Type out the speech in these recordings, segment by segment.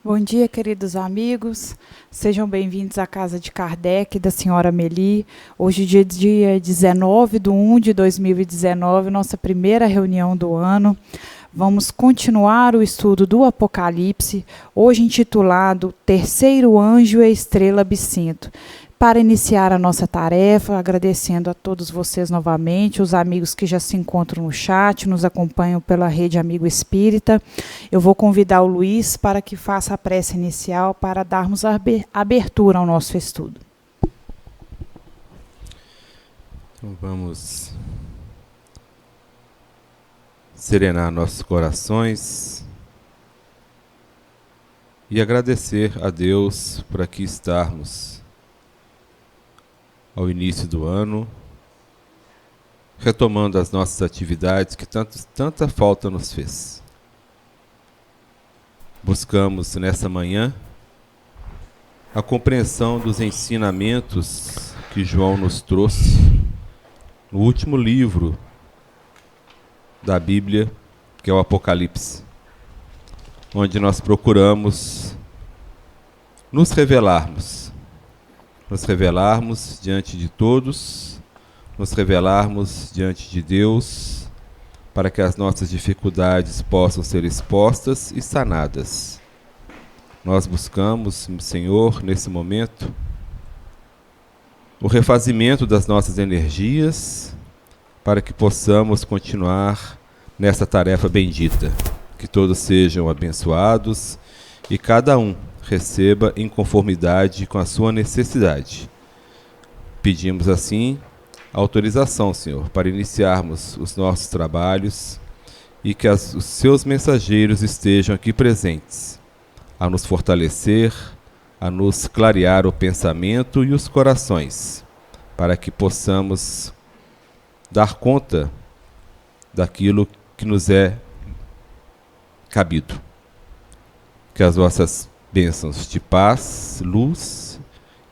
Bom dia, queridos amigos. Sejam bem-vindos à Casa de Kardec, da senhora Amélie. Hoje, dia 19/1/2019, nossa primeira reunião do ano. Vamos continuar o estudo do Apocalipse, hoje intitulado Terceiro Anjo e a Estrela Absinto. Para iniciar a nossa tarefa, agradecendo a todos vocês novamente, os amigos que já se encontram no chat, nos acompanham pela Rede Amigo Espírita. Eu vou convidar o Luiz para que faça a prece inicial para darmos abertura ao nosso estudo. Então vamos serenar nossos corações e agradecer a Deus por aqui estarmos ao início do ano, retomando as nossas atividades que tanta falta nos fez. Buscamos nessa manhã a compreensão dos ensinamentos que João nos trouxe no último livro da Bíblia, que é o Apocalipse, onde nós procuramos nos revelarmos diante de todos, nos revelarmos diante de Deus, para que as nossas dificuldades possam ser expostas e sanadas. Nós buscamos, Senhor, nesse momento, o refazimento das nossas energias, para que possamos continuar nessa tarefa bendita. Que todos sejam abençoados e cada um receba em conformidade com a sua necessidade. Pedimos assim autorização, Senhor, para iniciarmos os nossos trabalhos e que os seus mensageiros estejam aqui presentes, a nos fortalecer, a nos clarear o pensamento e os corações, para que possamos dar conta daquilo que nos é cabido. Que as vossas bênçãos de paz, luz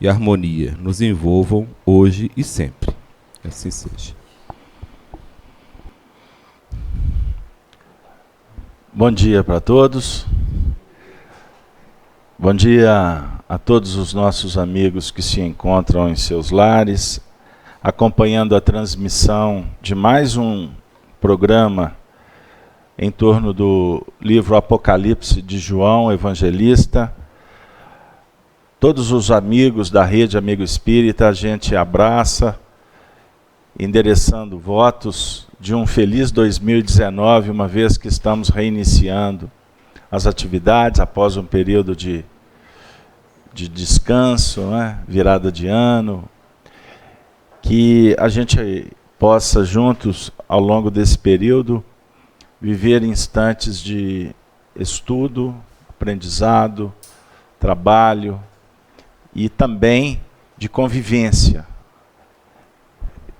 e harmonia nos envolvam hoje e sempre. Assim seja. Bom dia para todos. Bom dia a todos os nossos amigos que se encontram em seus lares, acompanhando a transmissão de mais um programa em torno do livro Apocalipse de João Evangelista. Todos os amigos da Rede Amigo Espírita, a gente abraça, endereçando votos de um feliz 2019, uma vez que estamos reiniciando as atividades após um período de descanso, né? Virada de ano, que a gente possa juntos, ao longo desse período, viver instantes de estudo, aprendizado, trabalho e também de convivência,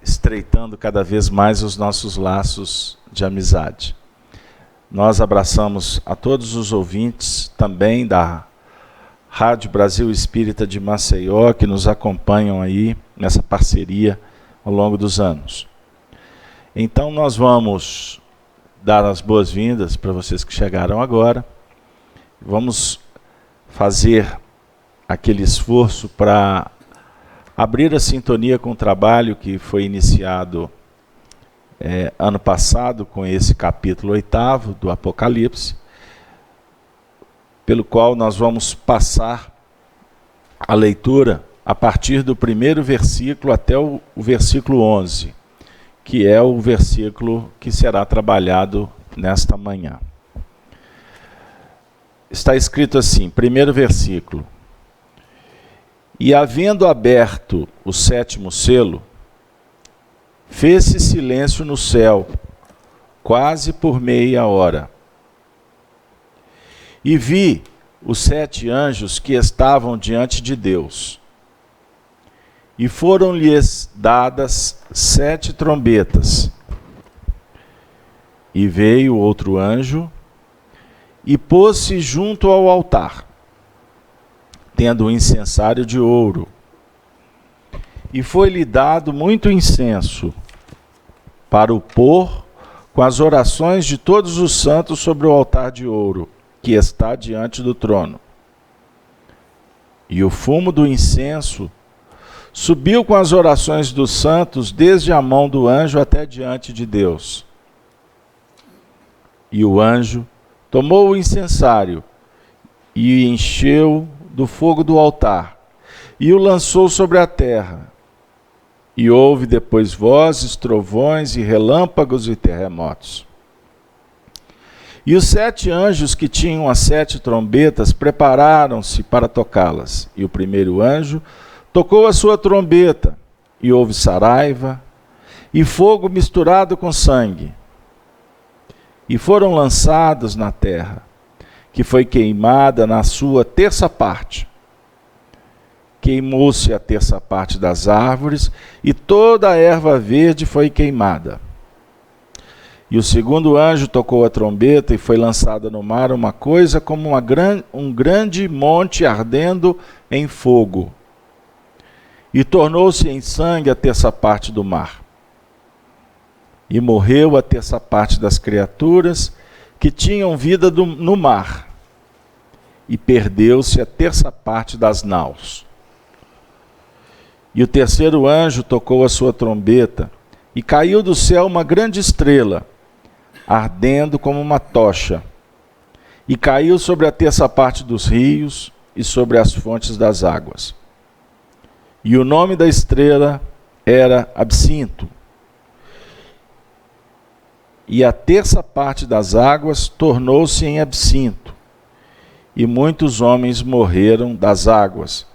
estreitando cada vez mais os nossos laços de amizade. Nós abraçamos a todos os ouvintes também da Rádio Brasil Espírita de Maceió, que nos acompanham aí nessa parceria ao longo dos anos. Então nós vamos dar as boas-vindas para vocês que chegaram agora. Vamos fazer aquele esforço para abrir a sintonia com o trabalho que foi iniciado ano passado, com esse capítulo 8º do Apocalipse, pelo qual nós vamos passar a leitura a partir do primeiro versículo até o versículo 11. Que é o versículo que será trabalhado nesta manhã. Está escrito assim, primeiro versículo: E havendo aberto o 7º selo, fez-se silêncio no céu, quase por meia hora. E vi os 7 anjos que estavam diante de Deus. E foram-lhes dadas 7 trombetas. E veio outro anjo e pôs-se junto ao altar, tendo um incensário de ouro. E foi-lhe dado muito incenso para o pôr com as orações de todos os santos sobre o altar de ouro, que está diante do trono. E o fumo do incenso subiu com as orações dos santos desde a mão do anjo até diante de Deus. E o anjo tomou o incensário e encheu do fogo do altar e o lançou sobre a terra. E houve depois vozes, trovões e relâmpagos e terremotos. E os 7 anjos que tinham as 7 trombetas prepararam-se para tocá-las. E o primeiro anjo tocou a sua trombeta, e houve saraiva, e fogo misturado com sangue. E foram lançados na terra, que foi queimada na sua terça parte. Queimou-se a terça parte das árvores, e toda a erva verde foi queimada. E o segundo anjo tocou a trombeta, e foi lançada no mar uma coisa como um grande monte ardendo em fogo. E tornou-se em sangue a terça parte do mar. E morreu a terça parte das criaturas que tinham vida no mar. E perdeu-se a terça parte das naus. E o terceiro anjo tocou a sua trombeta, e caiu do céu uma grande estrela, ardendo como uma tocha, e caiu sobre a terça parte dos rios e sobre as fontes das águas. E o nome da estrela era Absinto. E a terça parte das águas tornou-se em absinto, e muitos homens morreram das águas,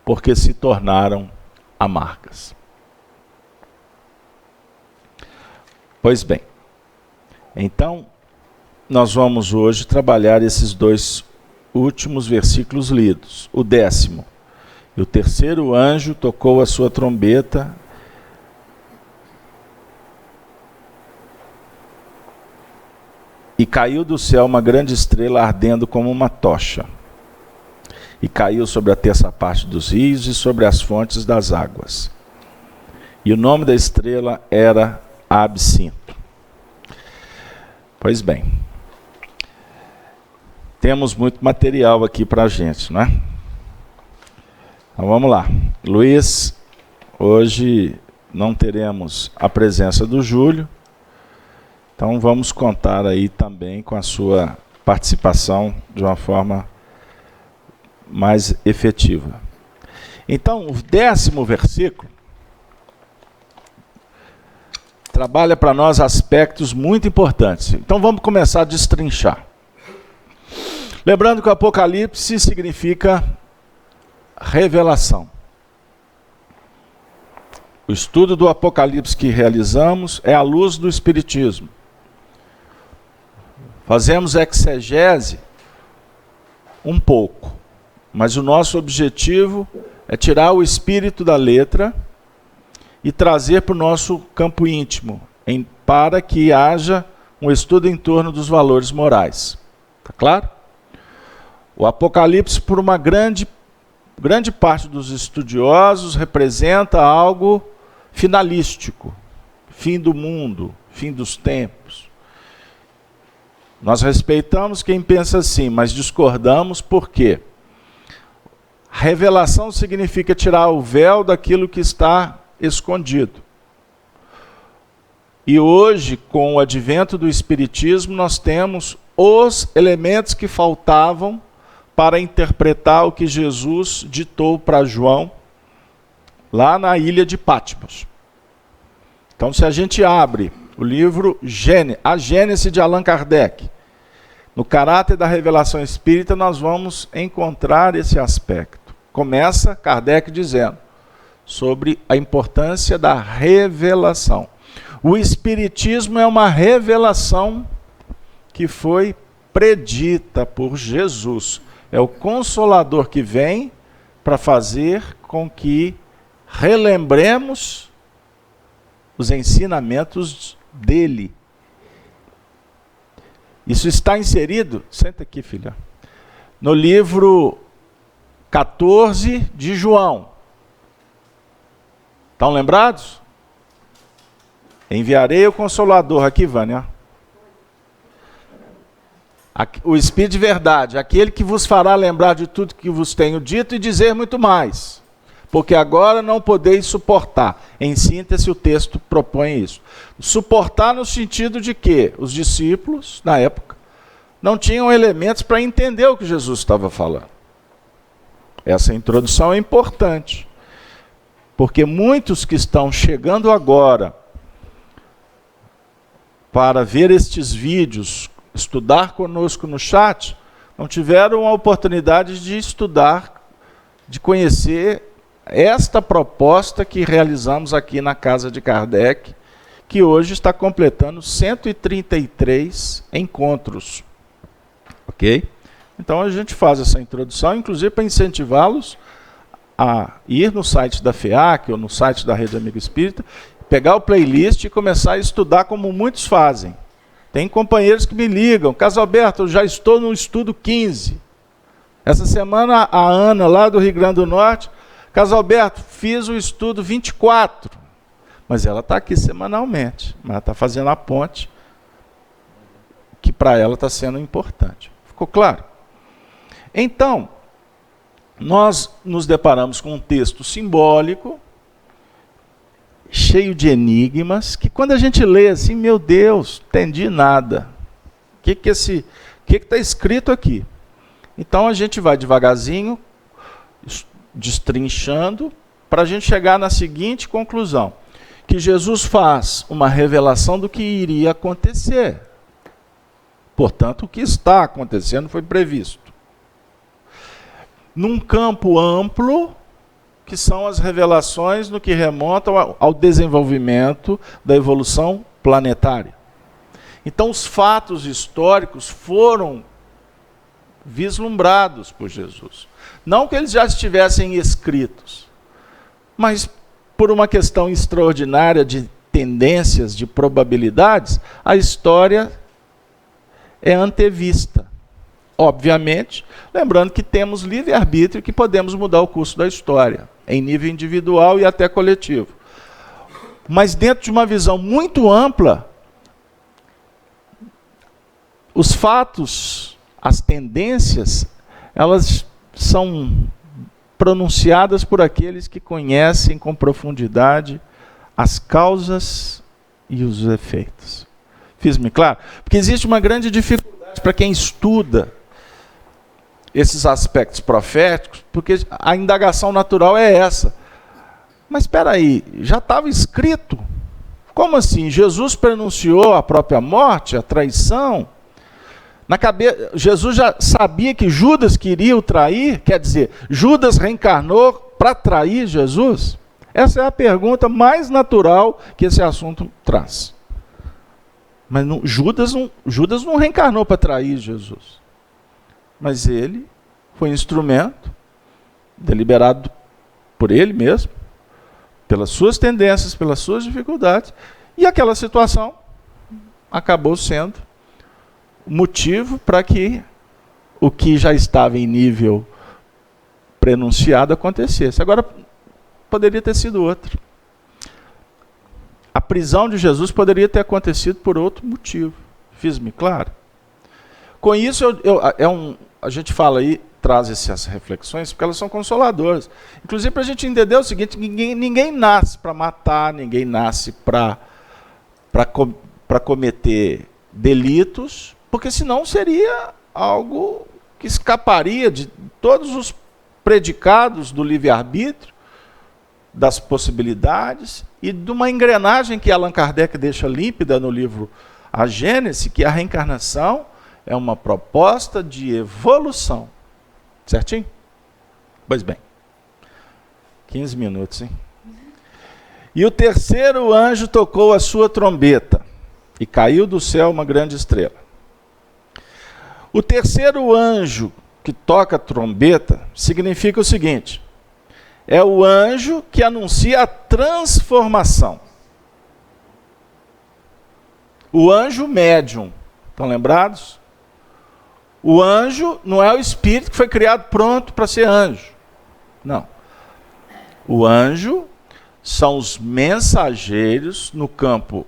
porque se tornaram amargas. Pois bem, então nós vamos hoje trabalhar esses 2 últimos versículos lidos. O 10º. E o terceiro anjo tocou a sua trombeta, e caiu do céu uma grande estrela ardendo como uma tocha. E caiu sobre a terça parte dos rios e sobre as fontes das águas. E o nome da estrela era Absinto. Pois bem, temos muito material aqui para a gente, não é? Então vamos lá. Luiz, hoje não teremos a presença do Júlio, então vamos contar aí também com a sua participação de uma forma mais efetiva. Então, o 10º versículo trabalha para nós aspectos muito importantes. Então vamos começar a destrinchar. Lembrando que o Apocalipse significa revelação. O estudo do Apocalipse que realizamos é à luz do Espiritismo. Fazemos exegese um pouco, mas o nosso objetivo é tirar o espírito da letra e trazer para o nosso campo íntimo, para que haja um estudo em torno dos valores morais. Está claro? O Apocalipse, por uma grande parte dos estudiosos, representa algo finalístico, fim do mundo, fim dos tempos. Nós respeitamos quem pensa assim, mas discordamos por quê? Revelação significa tirar o véu daquilo que está escondido. E hoje, com o advento do Espiritismo, nós temos os elementos que faltavam para interpretar o que Jesus ditou para João, lá na ilha de Patmos. Então, se a gente abre o livro A Gênese de Allan Kardec, no caráter da revelação espírita, nós vamos encontrar esse aspecto. Começa Kardec dizendo sobre a importância da revelação. O Espiritismo é uma revelação que foi predita por Jesus. É o Consolador que vem para fazer com que relembremos os ensinamentos dele. Isso está inserido, senta aqui, filha, no livro 14 de João. Estão lembrados? Enviarei o Consolador, aqui, Vânia. O Espírito de verdade, aquele que vos fará lembrar de tudo que vos tenho dito e dizer muito mais. Porque agora não podeis suportar. Em síntese, o texto propõe isso. Suportar no sentido de que os discípulos, na época, não tinham elementos para entender o que Jesus estava falando. Essa introdução é importante. Porque muitos que estão chegando agora para ver estes vídeos, estudar conosco no chat, não tiveram a oportunidade de estudar, de conhecer esta proposta que realizamos aqui na Casa de Kardec, que hoje está completando 133 encontros. Ok? Então a gente faz essa introdução, inclusive para incentivá-los a ir no site da FEAC ou no site da Rede Amigo Espírita, pegar o playlist e começar a estudar como muitos fazem. Tem companheiros que me ligam, Caso Alberto, eu já estou no estudo 15. Essa semana a Ana, lá do Rio Grande do Norte, Caso Alberto, fiz o estudo 24. Mas ela está aqui semanalmente, mas ela está fazendo a ponte, que para ela está sendo importante. Ficou claro? Então, nós nos deparamos com um texto simbólico, cheio de enigmas, que quando a gente lê assim, meu Deus, entendi nada. O que está escrito aqui? Então a gente vai devagarzinho, destrinchando, para a gente chegar na seguinte conclusão, que Jesus faz uma revelação do que iria acontecer. Portanto, o que está acontecendo foi previsto. Num campo amplo, que são as revelações no que remonta ao desenvolvimento da evolução planetária. Então, os fatos históricos foram vislumbrados por Jesus. Não que eles já estivessem escritos, mas por uma questão extraordinária de tendências, de probabilidades, a história é antevista. Obviamente, lembrando que temos livre-arbítrio, que podemos mudar o curso da história, em nível individual e até coletivo. Mas dentro de uma visão muito ampla, os fatos, as tendências, elas são pronunciadas por aqueles que conhecem com profundidade as causas e os efeitos. Fiz-me claro? Porque existe uma grande dificuldade para quem estuda esses aspectos proféticos, porque a indagação natural é essa. Mas espera aí, já estava escrito? Como assim? Jesus pronunciou a própria morte, a traição? Jesus já sabia que Judas queria o trair? Quer dizer, Judas reencarnou para trair Jesus? Essa é a pergunta mais natural que esse assunto traz. Mas Judas não reencarnou para trair Jesus. Mas ele foi instrumento deliberado por ele mesmo, pelas suas tendências, pelas suas dificuldades, e aquela situação acabou sendo motivo para que o que já estava em nível prenunciado acontecesse. Agora, poderia ter sido outro. A prisão de Jesus poderia ter acontecido por outro motivo. Fiz-me claro? Com isso, a gente fala aí, traz essas reflexões, porque elas são consoladoras. Inclusive para a gente entender o seguinte, ninguém nasce para matar, ninguém nasce para cometer delitos, porque senão seria algo que escaparia de todos os predicados do livre-arbítrio, das possibilidades, e de uma engrenagem que Allan Kardec deixa límpida no livro A Gênese, que a reencarnação é uma proposta de evolução. Certinho? Pois bem. 15 minutos, hein? E o terceiro anjo tocou a sua trombeta, e caiu do céu uma grande estrela. O terceiro anjo que toca a trombeta significa o seguinte: é o anjo que anuncia a transformação. O anjo médium, estão lembrados? O anjo não é o espírito que foi criado pronto para ser anjo. Não. O anjo são os mensageiros no campo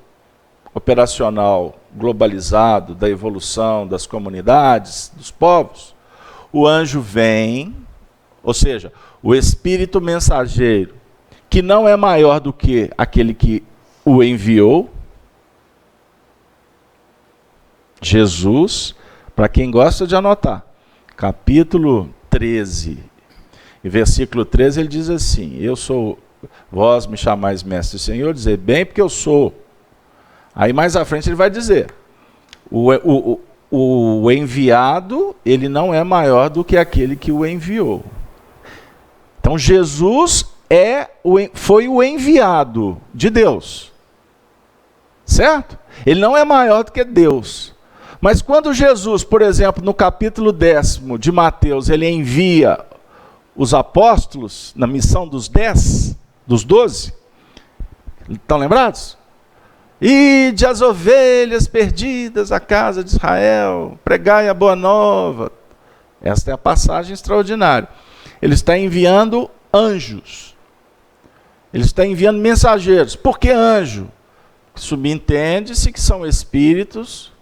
operacional globalizado da evolução das comunidades, dos povos, o anjo vem, ou seja, o espírito mensageiro, que não é maior do que aquele que o enviou, Jesus, para quem gosta de anotar, capítulo 13, e versículo 13, ele diz assim: eu sou, vós me chamais mestre e Senhor, dizer bem porque eu sou. Aí mais à frente ele vai dizer, o enviado, ele não é maior do que aquele que o enviou. Então Jesus foi o enviado de Deus, certo? Ele não é maior do que Deus. Mas quando Jesus, por exemplo, no capítulo 10 de Mateus, ele envia os apóstolos na missão dos 10, dos 12, estão lembrados? Ide as ovelhas perdidas à casa de Israel, pregai a boa nova. Esta é a passagem extraordinária. Ele está enviando anjos. Ele está enviando mensageiros. Por que anjo? Subentende-se que são espíritos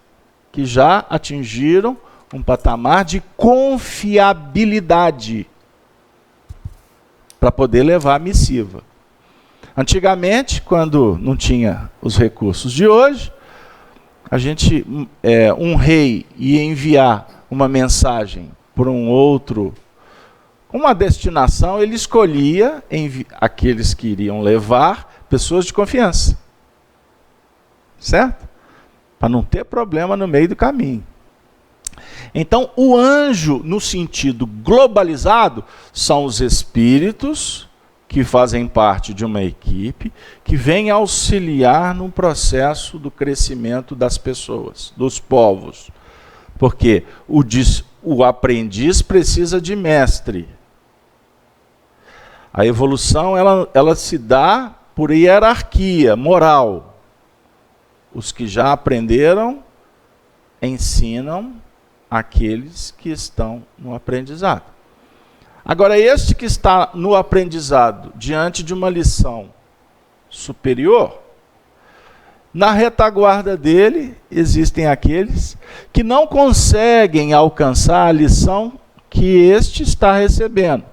que já atingiram um patamar de confiabilidade para poder levar a missiva. Antigamente, quando não tinha os recursos de hoje, um rei ia enviar uma mensagem para um outro, uma destinação, ele escolhia aqueles que iriam levar pessoas de confiança. Certo? Para não ter problema no meio do caminho. Então, o anjo, no sentido globalizado, são os espíritos que fazem parte de uma equipe, que vem auxiliar no processo do crescimento das pessoas, dos povos. Porque o aprendiz precisa de mestre. A evolução ela se dá por hierarquia moral. Os que já aprenderam ensinam aqueles que estão no aprendizado. Agora, este que está no aprendizado, diante de uma lição superior, na retaguarda dele existem aqueles que não conseguem alcançar a lição que este está recebendo,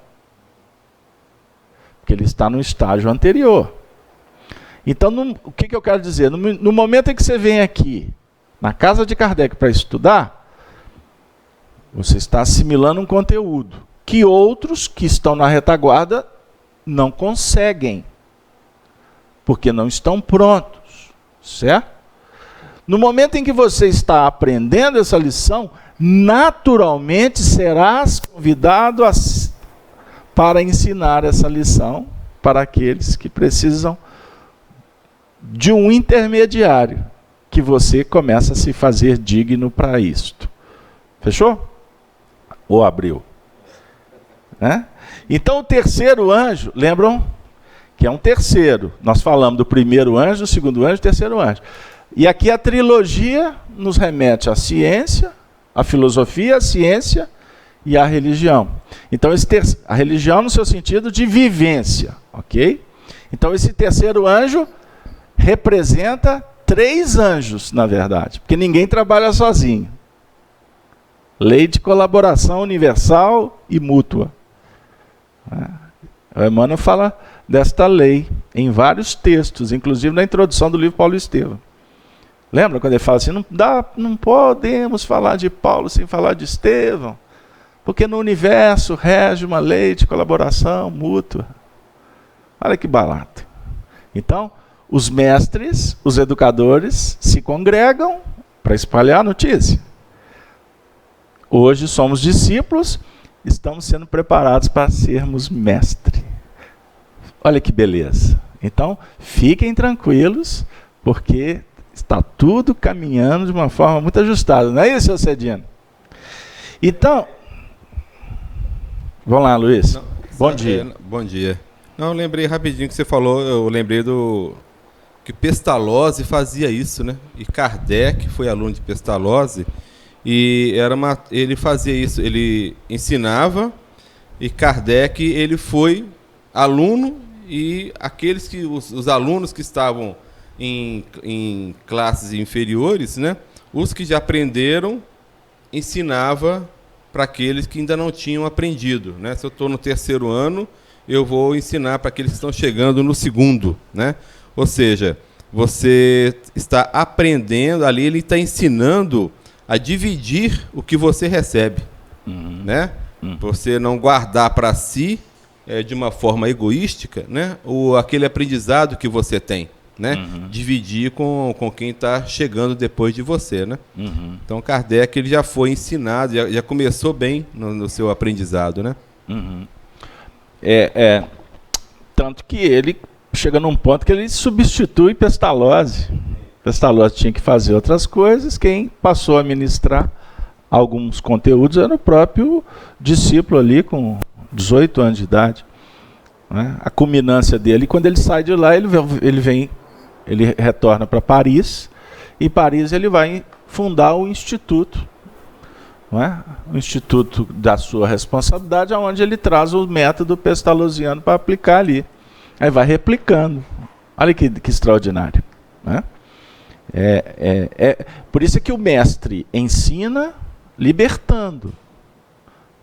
porque ele está no estágio anterior. Então, o que eu quero dizer? No momento em que você vem aqui, na casa de Kardec, para estudar, você está assimilando um conteúdo que outros que estão na retaguarda não conseguem, porque não estão prontos, certo? No momento em que você está aprendendo essa lição, naturalmente serás convidado para ensinar essa lição para aqueles que precisam de um intermediário, que você começa a se fazer digno para isto. Fechou? Ou abriu? Então o terceiro anjo, lembram? Que é um terceiro. Nós falamos do primeiro anjo, do segundo anjo, do terceiro anjo. E aqui a trilogia nos remete à ciência, à filosofia, à ciência e à religião. Então a religião no seu sentido de vivência, ok? Então esse terceiro anjo representa 3 anjos, na verdade, porque ninguém trabalha sozinho. Lei de colaboração universal e mútua. O Emmanuel fala desta lei em vários textos, inclusive na introdução do livro Paulo Estevão. Lembra quando ele fala assim, não podemos falar de Paulo sem falar de Estevão, porque no universo rege uma lei de colaboração mútua. Olha que barato. Então, os mestres, os educadores, se congregam para espalhar a notícia. Hoje somos discípulos, estamos sendo preparados para sermos mestre. Olha que beleza. Então, fiquem tranquilos, porque está tudo caminhando de uma forma muito ajustada. Não é isso, seu Cedino? Então, vamos lá, Luiz. Bom dia. Bom dia. Não, eu lembrei rapidinho que você falou, eu lembrei que Pestalozzi fazia isso, né? E Kardec foi aluno de Pestalozzi e ele fazia isso, ele ensinava e Kardec ele foi aluno e os alunos que estavam em classes inferiores, né? Os que já aprenderam, ensinava para aqueles que ainda não tinham aprendido, né? Se eu estou no 3º ano, eu vou ensinar para aqueles que estão chegando no 2º, né? Ou seja, você está aprendendo ali, ele está ensinando a dividir o que você recebe, né? Você não guardar para si de uma forma egoística, né? Aquele aprendizado que você tem, né? Dividir com quem está chegando depois de você, né? Então Kardec ele já foi ensinado, já começou bem no seu aprendizado, né? Tanto que ele chega num ponto que ele substitui Pestalozzi. Pestalozzi tinha que fazer outras coisas, quem passou a ministrar alguns conteúdos era o próprio discípulo ali com 18 anos de idade, né? A culminância dele, quando ele sai de lá, ele retorna para Paris, e em Paris ele vai fundar o Instituto, não é? O Instituto da sua responsabilidade, onde ele traz o método pestalozziano para aplicar ali. Aí vai replicando. Olha que extraordinário, né? Por isso é que o mestre ensina libertando.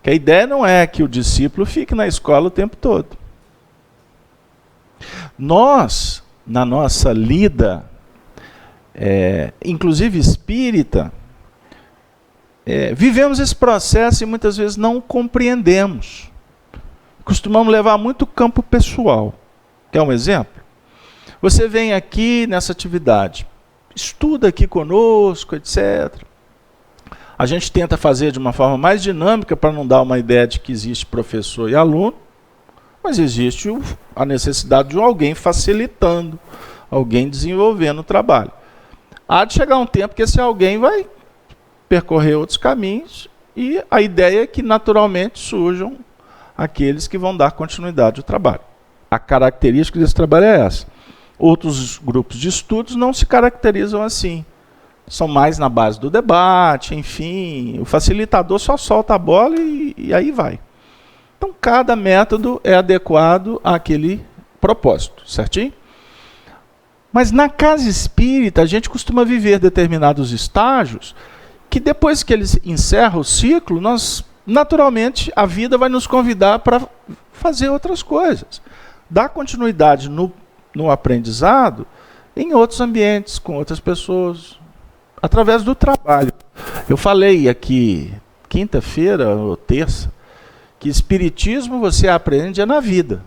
Que a ideia não é que o discípulo fique na escola o tempo todo. Nós, na nossa lida, inclusive espírita, vivemos esse processo e muitas vezes não compreendemos. Costumamos levar muito campo pessoal. Quer um exemplo? Você vem aqui nessa atividade, estuda aqui conosco, etc. A gente tenta fazer de uma forma mais dinâmica para não dar uma ideia de que existe professor e aluno, mas existe a necessidade de alguém facilitando, alguém desenvolvendo o trabalho. Há de chegar um tempo que esse alguém vai percorrer outros caminhos e a ideia é que naturalmente surjam aqueles que vão dar continuidade ao trabalho. A característica desse trabalho é essa. Outros grupos de estudos não se caracterizam assim. São mais na base do debate, enfim. O facilitador só solta a bola e aí vai. Então, cada método é adequado àquele propósito, certinho? Mas na casa espírita, a gente costuma viver determinados estágios que depois que eles encerram o ciclo, naturalmente, a vida vai nos convidar para fazer outras coisas. Dar continuidade no aprendizado em outros ambientes, com outras pessoas, através do trabalho. Eu falei aqui, quinta-feira ou terça, que espiritismo você aprende na vida.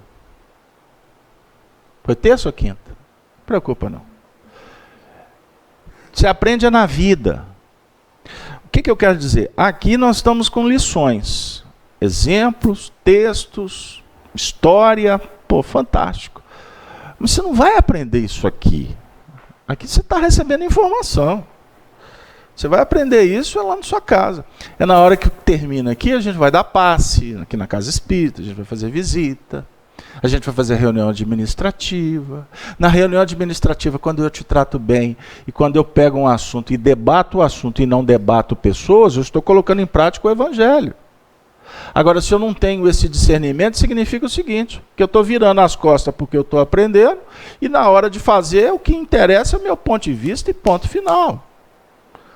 Foi terça ou quinta? Não preocupa não. Você aprende na vida. O que eu quero dizer? Aqui nós estamos com lições, exemplos, textos, história, fantástico. Mas você não vai aprender isso aqui. Aqui você está recebendo informação. Você vai aprender isso lá na sua casa. É na hora que termina aqui, a gente vai dar passe, aqui na casa espírita, a gente vai fazer visita, a gente vai fazer reunião administrativa. Na reunião administrativa, quando eu te trato bem, e quando eu pego um assunto e debato o assunto e não debato pessoas, eu estou colocando em prática o evangelho. Agora, se eu não tenho esse discernimento, significa o seguinte, que eu estou virando as costas porque eu estou aprendendo, e na hora de fazer, o que interessa é o meu ponto de vista e ponto final.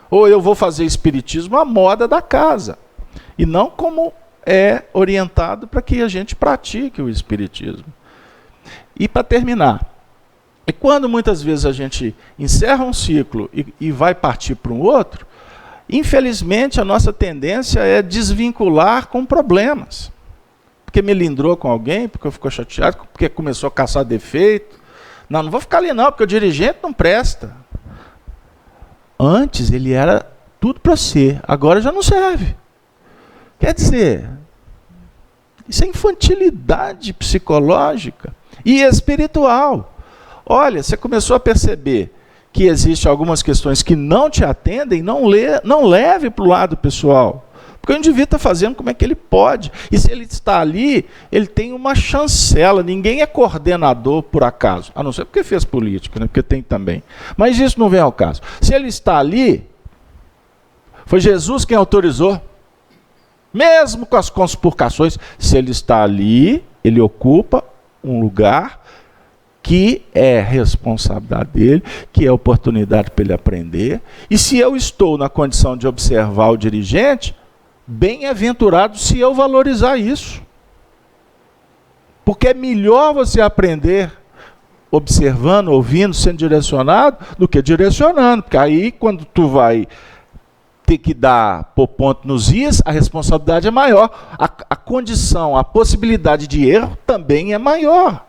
Ou eu vou fazer espiritismo à moda da casa, e não como é orientado para que a gente pratique o espiritismo. E para terminar, e quando muitas vezes a gente encerra um ciclo e vai partir para um outro, infelizmente, a nossa tendência é desvincular com problemas. Porque melindrou com alguém, porque ficou chateado, porque começou a caçar defeito. Não vou ficar ali não, porque o dirigente não presta. Antes ele era tudo para ser, agora já não serve. Quer dizer, isso é infantilidade psicológica e espiritual. Olha, você começou a perceber que existem algumas questões que não te atendem, não leve para o lado pessoal. Porque o indivíduo está fazendo como é que ele pode. E se ele está ali, ele tem uma chancela. Ninguém é coordenador por acaso. A não ser porque fez política, né? Porque tem também. Mas isso não vem ao caso. Se ele está ali, foi Jesus quem autorizou. Mesmo com as conspurcações, se ele está ali, ele ocupa um lugar que é responsabilidade dele, que é oportunidade para ele aprender. E se eu estou na condição de observar o dirigente, bem-aventurado se eu valorizar isso. Porque é melhor você aprender observando, ouvindo, sendo direcionado, do que direcionando. Porque aí, quando tu vai ter que pôr ponto nos is, a responsabilidade é maior. A condição, a possibilidade de erro também é maior.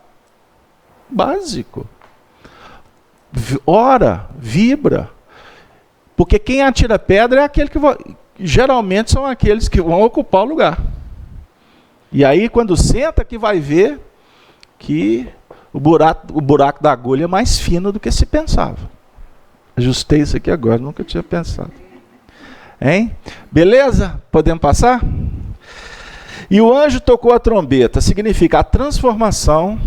Básico. Ora, vibra. Porque quem atira pedra é aquele que geralmente são aqueles que vão ocupar o lugar. E aí, quando senta, que vai ver que o buraco da agulha é mais fino do que se pensava. Ajustei isso aqui agora, nunca tinha pensado. Hein? Beleza? Podemos passar? E o anjo tocou a trombeta, significa a transformação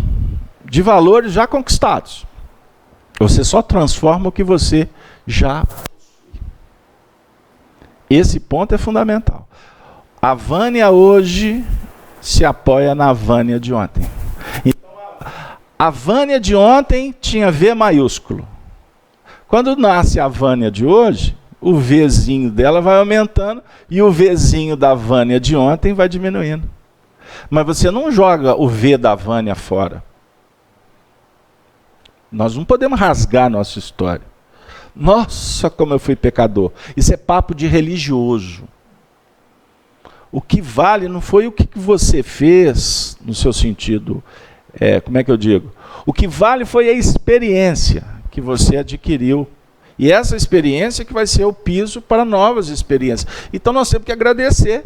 de valores já conquistados. Você só transforma o que você já possui. Esse ponto é fundamental. A Vânia hoje se apoia na Vânia de ontem. Então, a Vânia de ontem tinha V maiúsculo. Quando nasce a Vânia de hoje, o Vzinho dela vai aumentando e o Vzinho da Vânia de ontem vai diminuindo. Mas você não joga o V da Vânia fora. Nós não podemos rasgar a nossa história. Nossa, como eu fui pecador. Isso é papo de religioso. O que vale não foi o que você fez, no seu sentido, como é que eu digo? O que vale foi a experiência que você adquiriu. E essa experiência que vai ser o piso para novas experiências. Então nós temos que agradecer.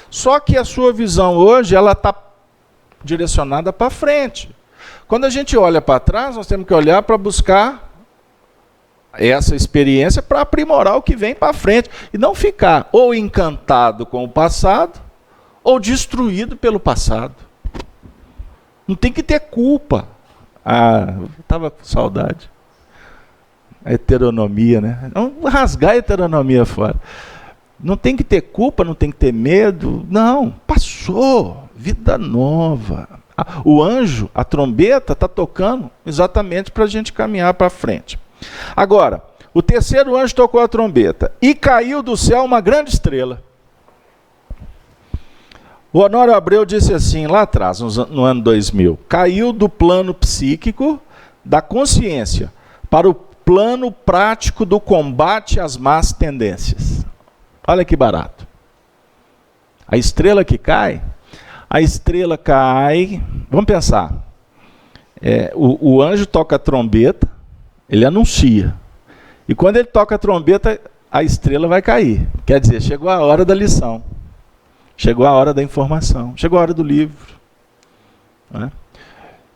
Só que a sua visão hoje, ela está direcionada para frente. Quando a gente olha para trás, nós temos que olhar para buscar essa experiência para aprimorar o que vem para frente. E não ficar ou encantado com o passado, ou destruído pelo passado. Não tem que ter culpa. Eu estava com saudade. A heteronomia, né? Vamos rasgar a heteronomia fora. Não tem que ter culpa, não tem que ter medo. Não, passou. Vida nova. O anjo, a trombeta, está tocando exatamente para a gente caminhar para frente. Agora, o terceiro anjo tocou a trombeta e caiu do céu uma grande estrela. O Honório Abreu disse assim, lá atrás, no ano 2000, caiu do plano psíquico da consciência para o plano prático do combate às más tendências. Olha que barato. A estrela que cai, vamos pensar, o anjo toca a trombeta, ele anuncia. E quando ele toca a trombeta, a estrela vai cair. Quer dizer, chegou a hora da lição. Chegou a hora da informação. Chegou a hora do livro. Não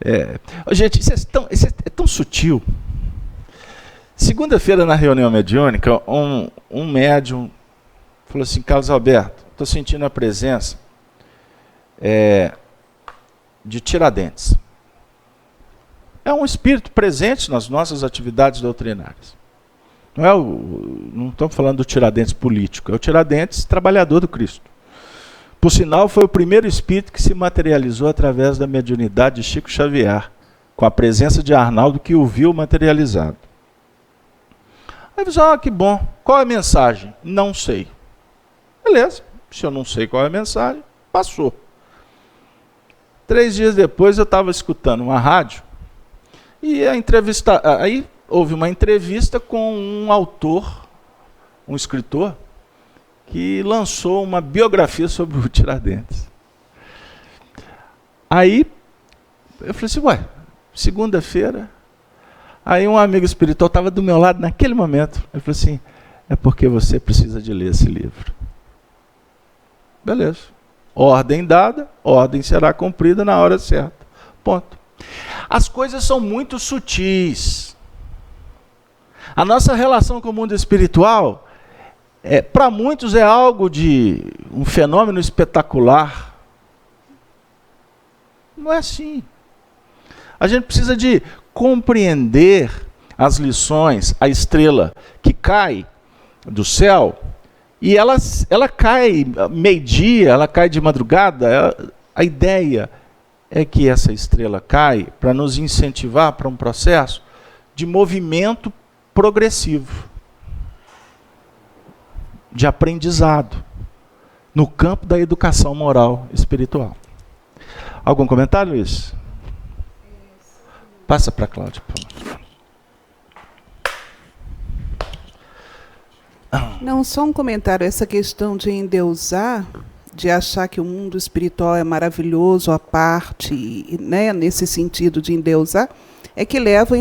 é? Gente, isso é tão sutil. Segunda-feira, na reunião mediúnica, um médium falou assim, Carlos Alberto, estou sentindo a presença de Tiradentes. É um espírito presente nas nossas atividades doutrinárias. Não estamos falando do Tiradentes político, é o Tiradentes trabalhador do Cristo. Por sinal, foi o primeiro espírito que se materializou através da mediunidade de Chico Xavier, com a presença de Arnaldo, que o viu materializado. Aí você diz, que bom, qual é a mensagem? Não sei. Beleza, se eu não sei qual é a mensagem, passou. 3 dias depois eu estava escutando uma rádio, e aí houve uma entrevista com um autor, um escritor, que lançou uma biografia sobre o Tiradentes. Aí eu falei assim, segunda-feira. Aí um amigo espiritual estava do meu lado naquele momento. Eu falei assim, é porque você precisa de ler esse livro. Beleza. Ordem dada, ordem será cumprida na hora certa. Ponto. As coisas são muito sutis. A nossa relação com o mundo espiritual, para muitos é algo de um fenômeno espetacular. Não é assim. A gente precisa de compreender as lições, a estrela que cai do céu, e ela cai meio-dia, ela cai de madrugada. A ideia é que essa estrela cai para nos incentivar para um processo de movimento progressivo, de aprendizado, no campo da educação moral espiritual. Algum comentário, Luiz? Passa para a Cláudia, por favor. Não, só um comentário. Essa questão de endeusar, de achar que o mundo espiritual é maravilhoso à parte, né, nesse sentido de endeusar, é que leva a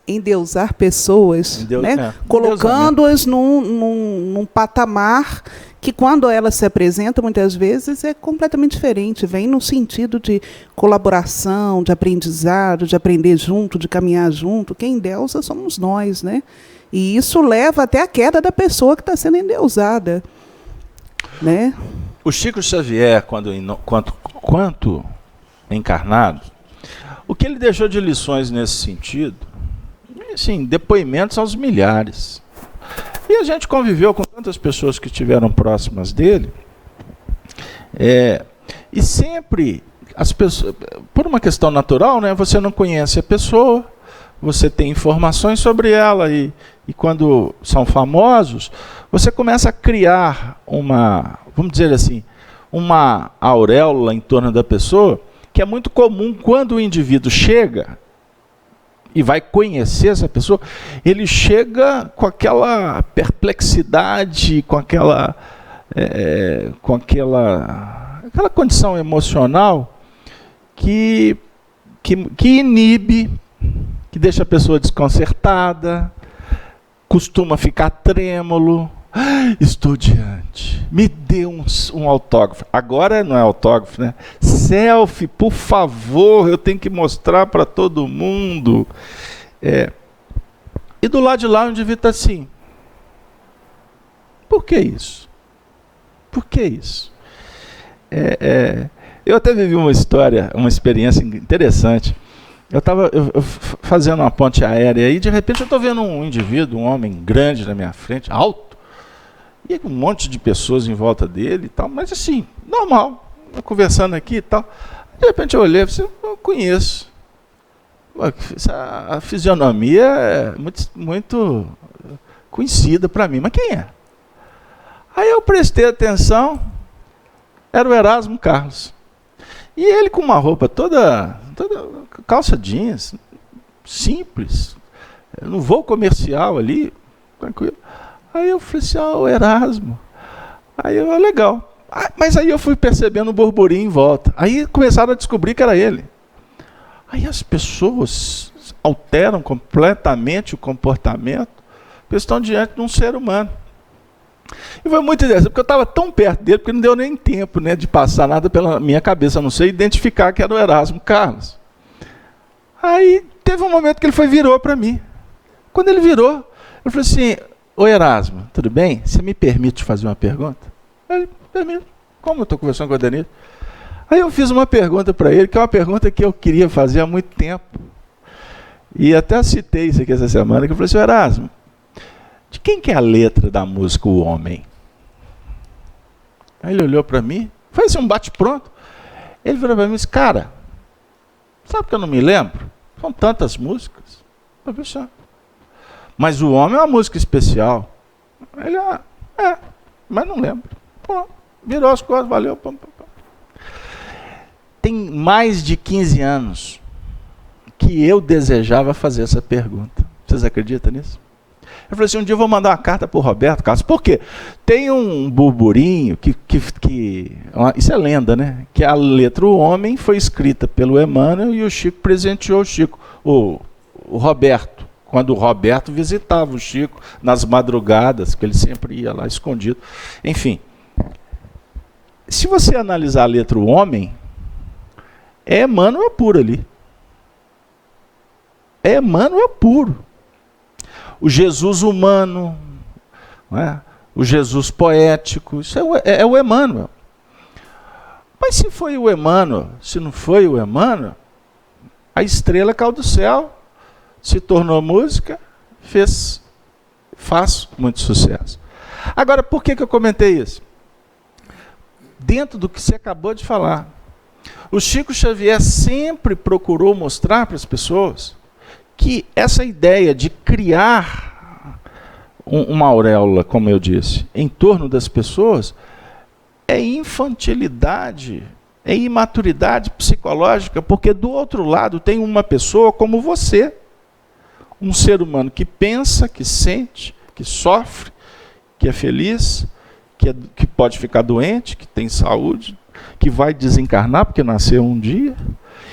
endeusar pessoas, né, colocando-as num patamar que, quando elas se apresentam, muitas vezes é completamente diferente. Vem no sentido de colaboração, de aprendizado, de aprender junto, de caminhar junto. Quem endeusa somos nós, né? E isso leva até a queda da pessoa que está sendo endeusada, né? O Chico Xavier, quando encarnado, o que ele deixou de lições nesse sentido, assim, depoimentos aos milhares. E a gente conviveu com tantas pessoas que estiveram próximas dele, e sempre as pessoas, por uma questão natural, né, você não conhece a pessoa, você tem informações sobre ela, e quando são famosos, você começa a criar uma, vamos dizer assim, uma auréola em torno da pessoa, que é muito comum quando o indivíduo chega e vai conhecer essa pessoa, ele chega com aquela perplexidade, com aquela condição emocional que inibe, que deixa a pessoa desconcertada, costuma ficar trêmulo. Estou diante, me dê um autógrafo. Agora não é autógrafo, né? Selfie, por favor, eu tenho que mostrar para todo mundo. E do lado de lá o indivíduo está assim. Por que isso? Por que isso? Eu até vivi uma experiência interessante. Eu estava fazendo uma ponte aérea e de repente eu estou vendo um indivíduo, um homem grande na minha frente, alto, e um monte de pessoas em volta dele e tal, mas assim, normal, conversando aqui e tal. De repente eu olhei e falei, eu conheço. A fisionomia é muito conhecida para mim, mas quem é? Aí eu prestei atenção, era o Erasmo Carlos. E ele com uma roupa toda calça jeans, simples, no voo comercial ali, tranquilo. Aí eu falei assim, o Erasmo. Aí eu, legal. Mas aí eu fui percebendo um burburinho em volta. Aí começaram a descobrir que era ele. Aí as pessoas alteram completamente o comportamento, porque estão diante de um ser humano. E foi muito interessante, porque eu estava tão perto dele, porque não deu nem tempo, né, de passar nada pela minha cabeça, a não ser identificar que era o Erasmo Carlos. Aí teve um momento que ele virou para mim. Quando ele virou, eu falei assim, ô Erasmo, tudo bem? Você me permite fazer uma pergunta? Ele, permite. Como eu estou conversando com a Denise? Aí eu fiz uma pergunta para ele, que é uma pergunta que eu queria fazer há muito tempo. E até citei isso aqui essa semana, que eu falei assim, Erasmo, de quem que é a letra da música O Homem? Aí ele olhou para mim, fez assim, um bate-pronto. Ele virou para mim e disse, cara, sabe que eu não me lembro? São tantas músicas. Eu falei, mas O Homem é uma música especial. Ele, mas não lembro. Pô, virou as costas, valeu. Pum. Tem mais de 15 anos que eu desejava fazer essa pergunta. Vocês acreditam nisso? Eu falei assim, um dia eu vou mandar uma carta para o Roberto Carlos. Por quê? Tem um burburinho que isso é lenda, né? Que a letra O Homem foi escrita pelo Emmanuel e o Chico presenteou o Chico. O Roberto. Quando o Roberto visitava o Chico nas madrugadas, que ele sempre ia lá escondido. Enfim, se você analisar a letra O Homem, é Emmanuel puro ali. É Emmanuel puro. O Jesus humano, não é? O Jesus poético, isso é o Emmanuel. Mas se foi o Emmanuel, se não foi o Emmanuel, a estrela caiu do céu, se tornou música, faz muito sucesso. Agora, por que eu comentei isso? dentro do que você acabou de falar. O Chico Xavier sempre procurou mostrar para as pessoas que essa ideia de criar uma auréola, como eu disse, em torno das pessoas, é infantilidade, é imaturidade psicológica, porque do outro lado tem uma pessoa como você, um ser humano que pensa, que sente, que sofre, que é feliz, que pode ficar doente, que tem saúde, que vai desencarnar porque nasceu um dia.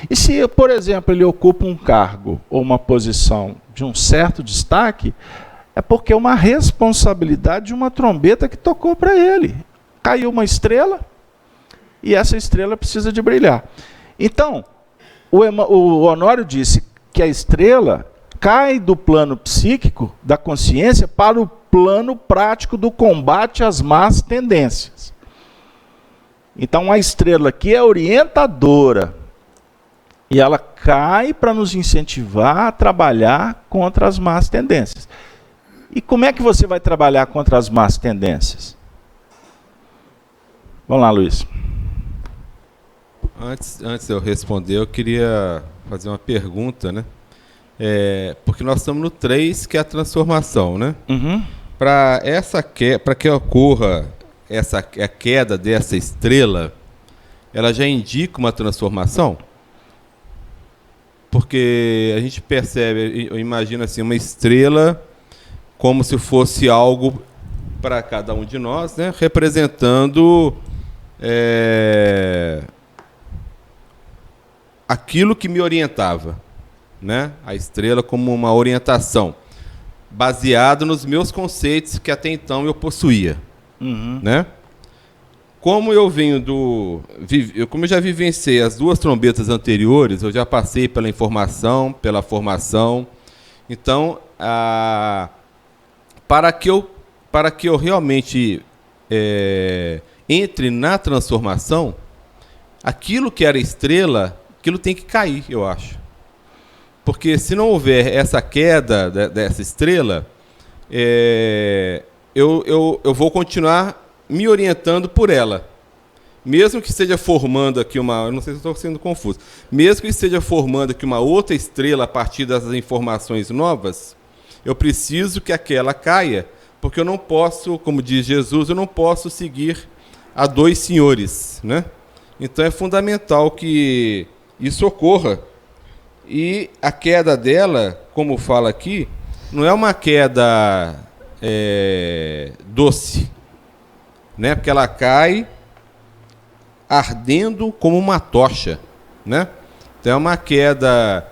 E se, por exemplo, ele ocupa um cargo ou uma posição de um certo destaque, é porque é uma responsabilidade de uma trombeta que tocou para ele. Caiu uma estrela e essa estrela precisa de brilhar. Então, o Honório disse que a estrela cai do plano psíquico, da consciência, para o plano prático do combate às más tendências. Então, a estrela aqui é orientadora e ela cai para nos incentivar a trabalhar contra as más tendências. E como é que você vai trabalhar contra as más tendências? Vamos lá, Luiz. Antes de eu responder, eu queria fazer uma pergunta, né? Porque nós estamos no 3, que é a transformação, né? Uhum. Para que ocorra a queda dessa estrela, ela já indica uma transformação? Porque a gente percebe, eu imagino assim, uma estrela como se fosse algo para cada um de nós, né? Representando aquilo que me orientava, né? A estrela como uma orientação, baseado nos meus conceitos que até então eu possuía. Uhum. Né? Como eu como eu já vivenciei as 2 trombetas anteriores, eu já passei pela informação, pela formação. Então, para que eu realmente entre na transformação, aquilo que era estrela, aquilo tem que cair, eu acho. Porque se não houver essa queda dessa estrela, eu vou continuar me orientando por ela. Mesmo que esteja formando aqui eu não sei se estou sendo confuso, mesmo que esteja formando aqui uma outra estrela a partir das informações novas, eu preciso que aquela caia, porque eu não posso, como diz Jesus, eu não posso seguir a 2 senhores, né? Então é fundamental que isso ocorra. E a queda dela, como fala aqui, não é uma queda doce, né? Porque ela cai ardendo como uma tocha, né? Então é uma queda,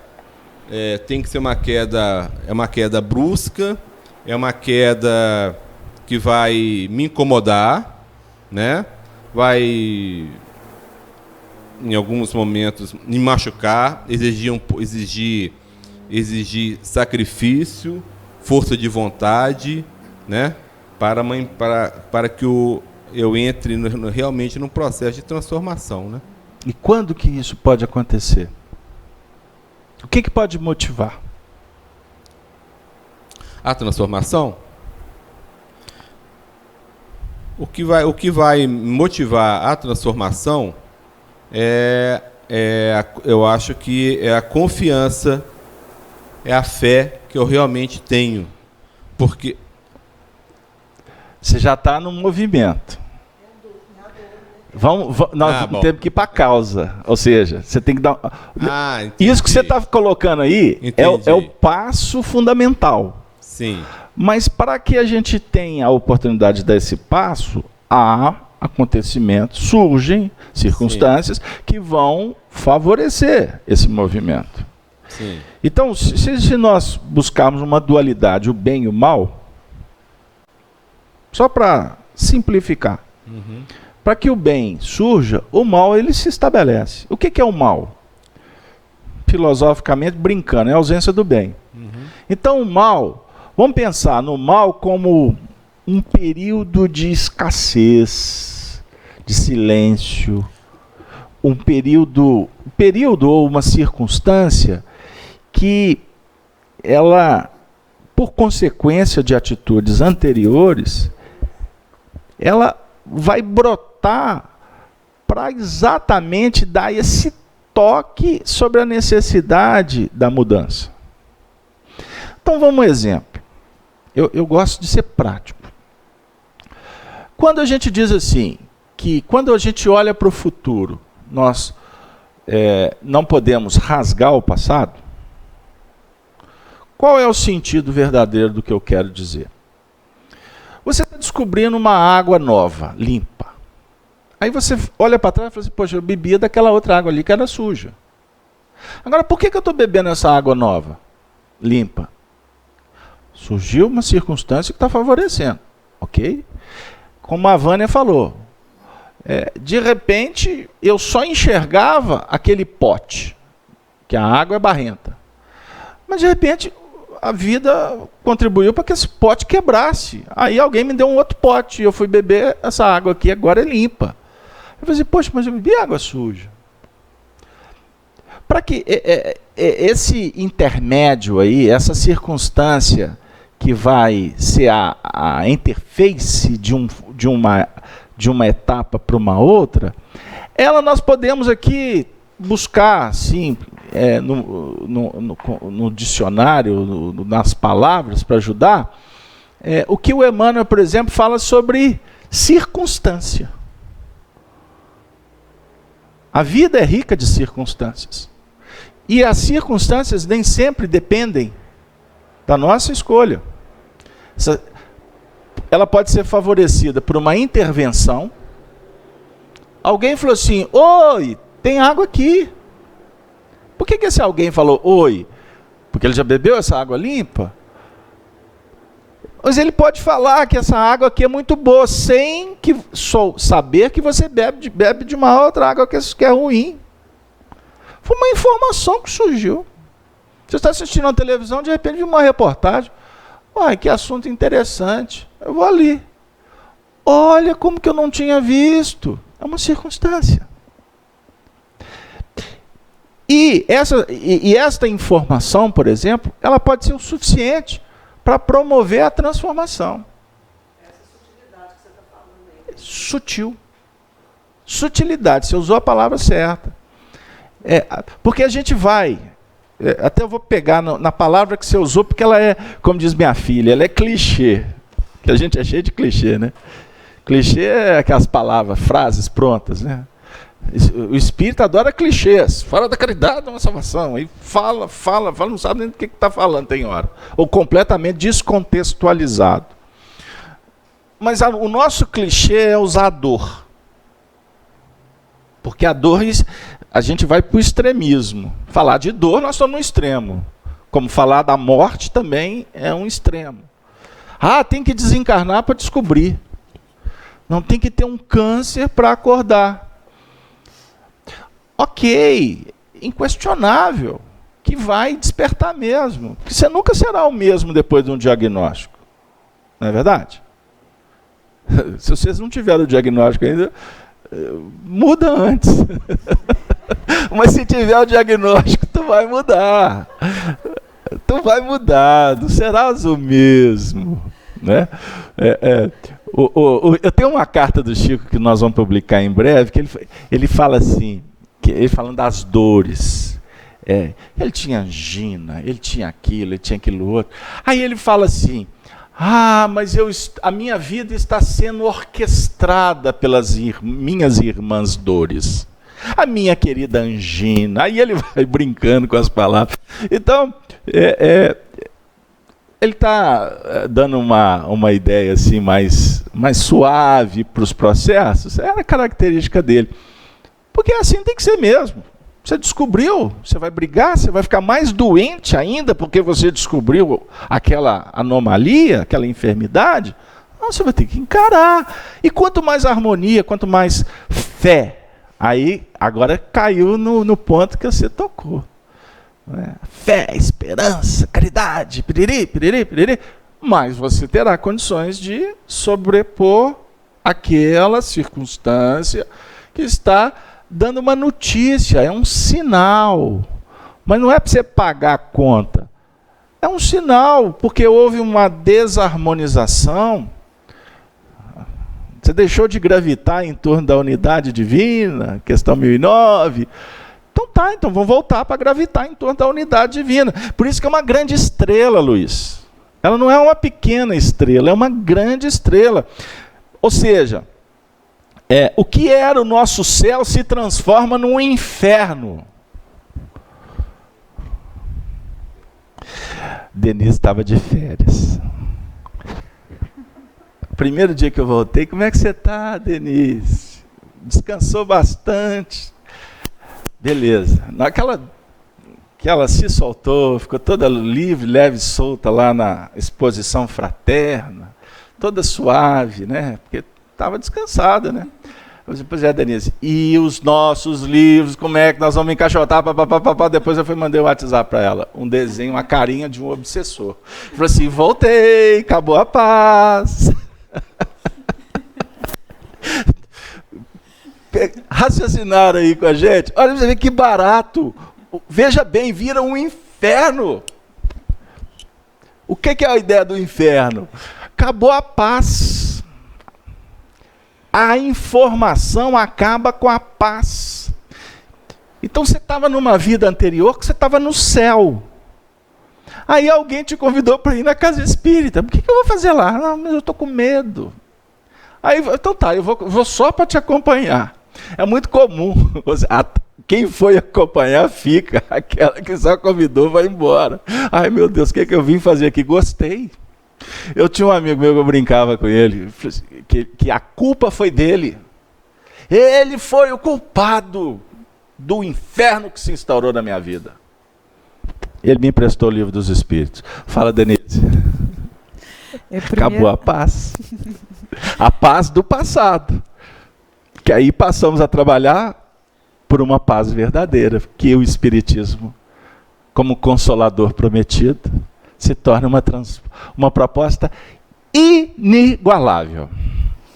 tem que ser uma queda brusca, é uma queda que vai me incomodar, né? Vai, em alguns momentos, me machucar, exigir sacrifício, força de vontade, né? Para que eu entre realmente num processo de transformação, né? E quando que isso pode acontecer? O que pode motivar? A transformação? O que vai motivar a transformação eu acho que é a confiança, é a fé que eu realmente tenho. Porque você já está no movimento. Nós temos que ir para a causa. Ou seja, você tem que dar. Isso que você está colocando aí é o passo fundamental. Sim. Mas para que a gente tenha a oportunidade de dar esse passo, há acontecimentos, surgem circunstâncias que vão favorecer esse movimento. Sim. Então, se nós buscarmos uma dualidade, o bem e o mal, só para simplificar, para que o bem surja, o mal ele se estabelece. O que é o mal? Filosoficamente, brincando, é a ausência do bem. Então, o mal, vamos pensar no mal como um período de escassez, de silêncio, um período ou uma circunstância que ela, por consequência de atitudes anteriores, ela vai brotar para exatamente dar esse toque sobre a necessidade da mudança. Então vamos um exemplo. Eu gosto de ser prático. Quando a gente diz assim, que quando a gente olha para o futuro, nós não podemos rasgar o passado, qual é o sentido verdadeiro do que eu quero dizer? Você está descobrindo uma água nova, limpa. Aí você olha para trás e fala assim, poxa, eu bebia daquela outra água ali que era suja. Agora, por que eu estou bebendo essa água nova, limpa? Surgiu uma circunstância que está favorecendo, ok? Como a Vânia falou, de repente eu só enxergava aquele pote, que a água é barrenta. Mas de repente a vida contribuiu para que esse pote quebrasse. Aí alguém me deu um outro pote e eu fui beber essa água aqui, agora é limpa. Eu falei assim, poxa, mas eu bebi água suja. Para que esse intermédio aí, essa circunstância que vai ser a interface de uma etapa para uma outra, nós podemos aqui buscar, assim, no dicionário, nas palavras, para ajudar, o que o Emmanuel, por exemplo, fala sobre circunstância. A vida é rica de circunstâncias. E as circunstâncias nem sempre dependem da nossa escolha. Ela pode ser favorecida por uma intervenção. Alguém falou assim, oi, tem água aqui. Por que esse alguém falou oi? Porque ele já bebeu essa água limpa? Mas ele pode falar que essa água aqui é muito boa, sem saber que você bebe de uma outra água que é ruim. Foi uma informação que surgiu. Você está assistindo a televisão, de repente viu uma reportagem. Uai, que assunto interessante. Eu vou ali. Olha como que eu não tinha visto. É uma circunstância. E esta informação, por exemplo, ela pode ser o suficiente para promover a transformação. Essa sutilidade que você está falando aí. Sutil. Sutilidade, você usou a palavra certa. Porque a gente vai, até eu vou pegar na palavra que você usou, porque ela é, como diz minha filha, ela é clichê. Que a gente é cheio de clichê, né? Clichê é aquelas palavras, frases prontas, né? O espírito adora clichês. Fala da caridade, da salvação. Aí fala, não sabe nem do que está falando, tem hora. Ou completamente descontextualizado. Mas o nosso clichê é usar a dor. Porque a dor, a gente vai para o extremismo. Falar de dor, nós estamos no extremo. Como falar da morte também é um extremo. Tem que desencarnar para descobrir. Não tem que ter um câncer para acordar. Ok, inquestionável, que vai despertar mesmo. Porque você nunca será o mesmo depois de um diagnóstico. Não é verdade? Se vocês não tiveram o diagnóstico ainda, muda antes. Mas se tiver o diagnóstico, tu vai mudar. Tu vai mudar, não serás o mesmo. Né? Eu tenho uma carta do Chico que nós vamos publicar em breve, que ele fala assim, ele falando das dores. Ele tinha angina, ele tinha aquilo, ele tinha aquilo outro. Aí ele fala assim, mas a minha vida está sendo orquestrada pelas minhas irmãs dores. A minha querida angina. Aí ele vai brincando com as palavras. Então, ele está dando uma ideia assim mais suave para os processos. É a característica dele. Porque assim tem que ser mesmo. Você descobriu, você vai brigar, você vai ficar mais doente ainda porque você descobriu aquela anomalia, aquela enfermidade. Não, você vai ter que encarar. E quanto mais harmonia, quanto mais fé, aí agora caiu no ponto que você tocou. Fé, esperança, caridade, piriri, piriri, piriri. Mas você terá condições de sobrepor aquela circunstância que está dando uma notícia, é um sinal. Mas não é para você pagar a conta. É um sinal, porque houve uma desarmonização Você deixou de gravitar em torno da unidade divina, questão 1009. Então vamos voltar para gravitar em torno da unidade divina. Por isso que é uma grande estrela, Luiz. Ela não é uma pequena estrela, é uma grande estrela. Ou seja, o que era o nosso céu se transforma num inferno. Denise estava de férias. Primeiro dia que eu voltei, como é que você está, Denise? Descansou bastante? Beleza. Naquela que ela se soltou, ficou toda livre, leve e solta lá na exposição fraterna, toda suave, né? Porque estava descansada, né? Eu disse, pois é, Denise, e os nossos livros, como é que nós vamos encaixotar? Depois eu mandei um WhatsApp para ela, um desenho, uma carinha de um obsessor. Falei assim, voltei, acabou a paz. Raciocinaram aí com a gente. Olha, você vê que barato. Veja bem, vira um inferno. O que é a ideia do inferno? Acabou a paz. A informação acaba com a paz. Então você estava numa vida anterior que você estava no céu. Aí alguém te convidou para ir na casa espírita. O que eu vou fazer lá? Não, mas eu estou com medo. Aí, então tá, eu vou só para te acompanhar. É muito comum. Quem foi acompanhar fica. Aquela que só convidou vai embora. Ai meu Deus, o que eu vim fazer aqui? Gostei. Eu tinha um amigo meu que eu brincava com ele, que a culpa foi dele. Ele foi o culpado do inferno que se instaurou na minha vida. Ele me emprestou o livro dos Espíritos. Fala, Denise. Acabou a paz. A paz do passado. Que aí passamos a trabalhar por uma paz verdadeira, que o Espiritismo, como consolador prometido, se torna uma proposta inigualável.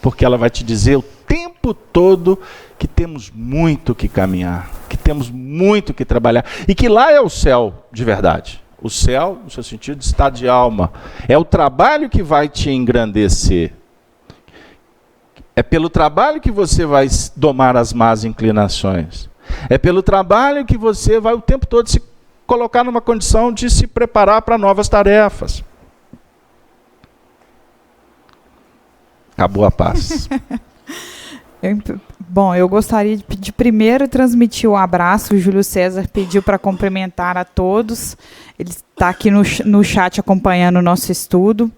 Porque ela vai te dizer o tempo todo que temos muito que caminhar, que temos muito que trabalhar, e que lá é o céu de verdade. O céu, no seu sentido de estado de alma, é o trabalho que vai te engrandecer. É pelo trabalho que você vai domar as más inclinações. É pelo trabalho que você vai o tempo todo se colocar numa condição de se preparar para novas tarefas. Acabou a paz. Bom, eu gostaria de primeiro transmitir um abraço. O Júlio César pediu para cumprimentar a todos. Ele está aqui no chat acompanhando o nosso estudo.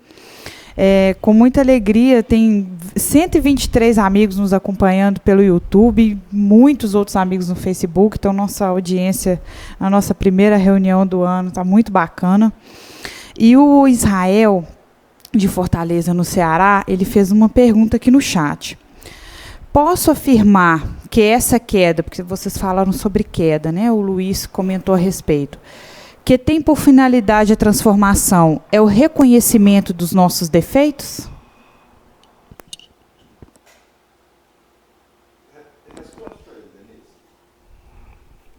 Com muita alegria, tem 123 amigos nos acompanhando pelo YouTube, muitos outros amigos no Facebook. Então, nossa audiência, a nossa primeira reunião do ano, está muito bacana. E o Israel, de Fortaleza, no Ceará, ele fez uma pergunta aqui no chat. Posso afirmar que essa queda, porque vocês falaram sobre queda, né? O Luiz comentou a respeito, que tem por finalidade a transformação, é o reconhecimento dos nossos defeitos?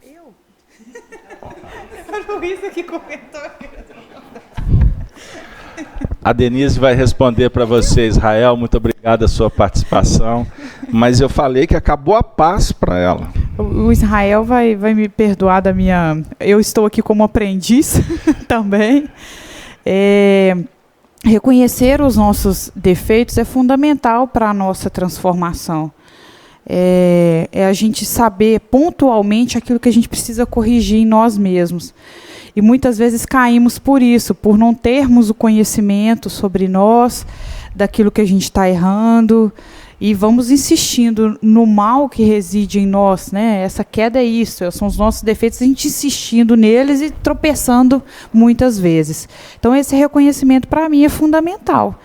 Eu? O Luiz aqui comentou. A Denise vai responder para você, Israel, muito obrigado a sua participação, mas eu falei que acabou a paz para ela. O Israel vai me perdoar da minha... Eu estou aqui como aprendiz também. Reconhecer os nossos defeitos é fundamental para a nossa transformação. É a gente saber pontualmente aquilo que a gente precisa corrigir em nós mesmos. E muitas vezes caímos por isso, por não termos o conhecimento sobre nós, daquilo que a gente está errando, e vamos insistindo no mal que reside em nós, né? Essa queda é isso, são os nossos defeitos, a gente insistindo neles e tropeçando muitas vezes. Então, esse reconhecimento, para mim, é fundamental.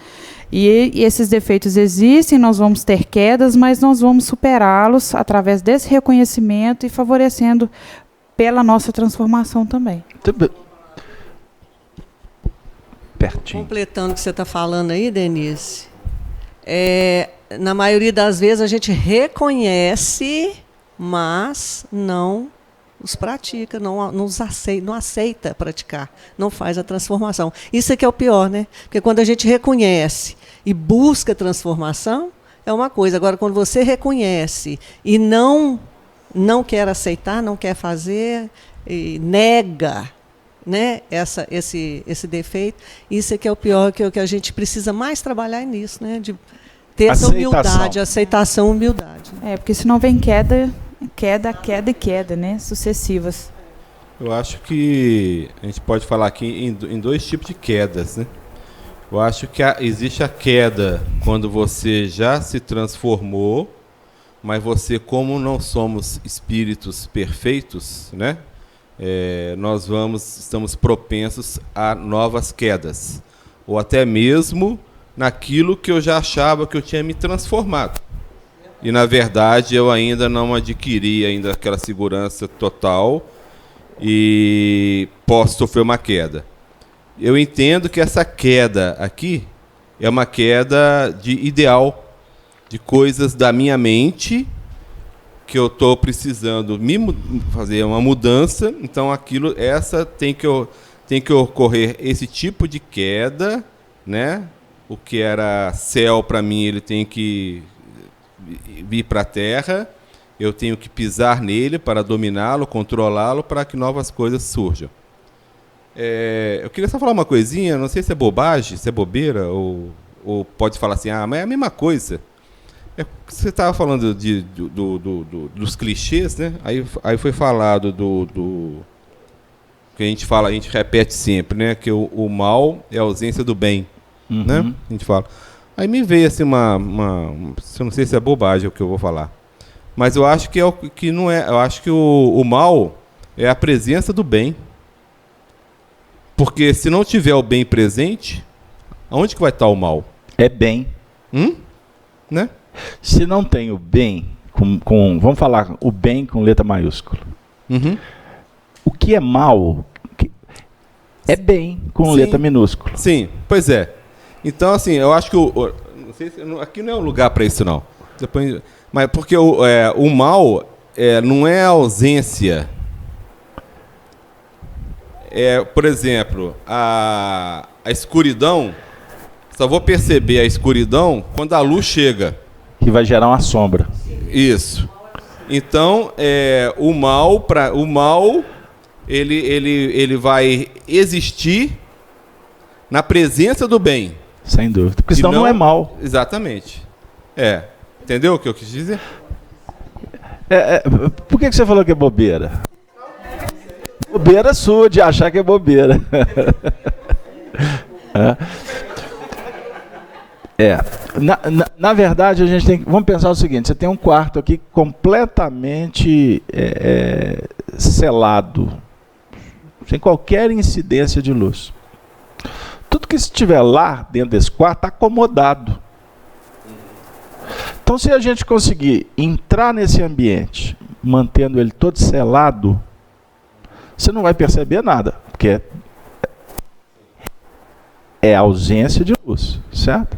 E esses defeitos existem, nós vamos ter quedas, mas nós vamos superá-los através desse reconhecimento e favorecendo pela nossa transformação também. Pertinho. Completando o que você está falando aí, Denise, na maioria das vezes a gente reconhece, mas não os pratica, não aceita praticar, não faz a transformação. Isso é que é o pior, né? Porque quando a gente reconhece e busca transformação, é uma coisa. Agora, quando você reconhece e não quer aceitar, não quer fazer, e nega, né, esse defeito, isso é que é o pior, que é o que a gente precisa mais trabalhar nisso, né, de ter essa humildade, aceitação, humildade. Porque senão vem queda, né, sucessivas. Eu acho que a gente pode falar aqui em dois tipos de quedas, né? Eu acho que existe a queda quando você já se transformou, mas você, como não somos espíritos perfeitos, né? Estamos propensos a novas quedas, ou até mesmo naquilo que eu já achava que eu tinha me transformado. E, na verdade, eu ainda não adquiri aquela segurança total e posso sofrer uma queda. Eu entendo que essa queda aqui é uma queda de ideal, de coisas da minha mente que eu estou precisando fazer uma mudança. Então, tem que ocorrer esse tipo de queda, né? O que era céu para mim, ele tem que vir para a terra. Eu tenho que pisar nele para dominá-lo, controlá-lo, para que novas coisas surjam. Eu queria só falar uma coisinha, não sei se é bobagem, se é bobeira, ou pode falar assim, mas é a mesma coisa. Você estava falando dos clichês, né? Aí foi falado do que a gente repete sempre, né? Que o mal é a ausência do bem, né? A gente fala. Aí me veio assim eu não sei se é bobagem o que eu vou falar, mas eu acho que não é. Eu acho que o mal é a presença do bem, porque se não tiver o bem presente, aonde que vai estar o mal? É bem, né? Se não tem o bem, vamos falar o bem com letra maiúscula. O que é mal é bem com letra minúscula. Sim, pois é. Então, assim, eu acho que não sei aqui não é um lugar para isso, não. Mas porque o mal não é a ausência. Por exemplo, a escuridão, só vou perceber a escuridão quando a luz chega. Que vai gerar uma sombra. Isso. Então, o mal ele vai existir na presença do bem. Sem dúvida. Porque senão não é mal. Exatamente. Entendeu o que eu quis dizer? Por que você falou que é bobeira? Bobeira sua de achar que é bobeira. Na verdade, a gente tem. Vamos pensar o seguinte: você tem um quarto aqui completamente selado, sem qualquer incidência de luz. Tudo que estiver lá dentro desse quarto está acomodado. Então, se a gente conseguir entrar nesse ambiente, mantendo ele todo selado, você não vai perceber nada, porque é ausência de luz, certo?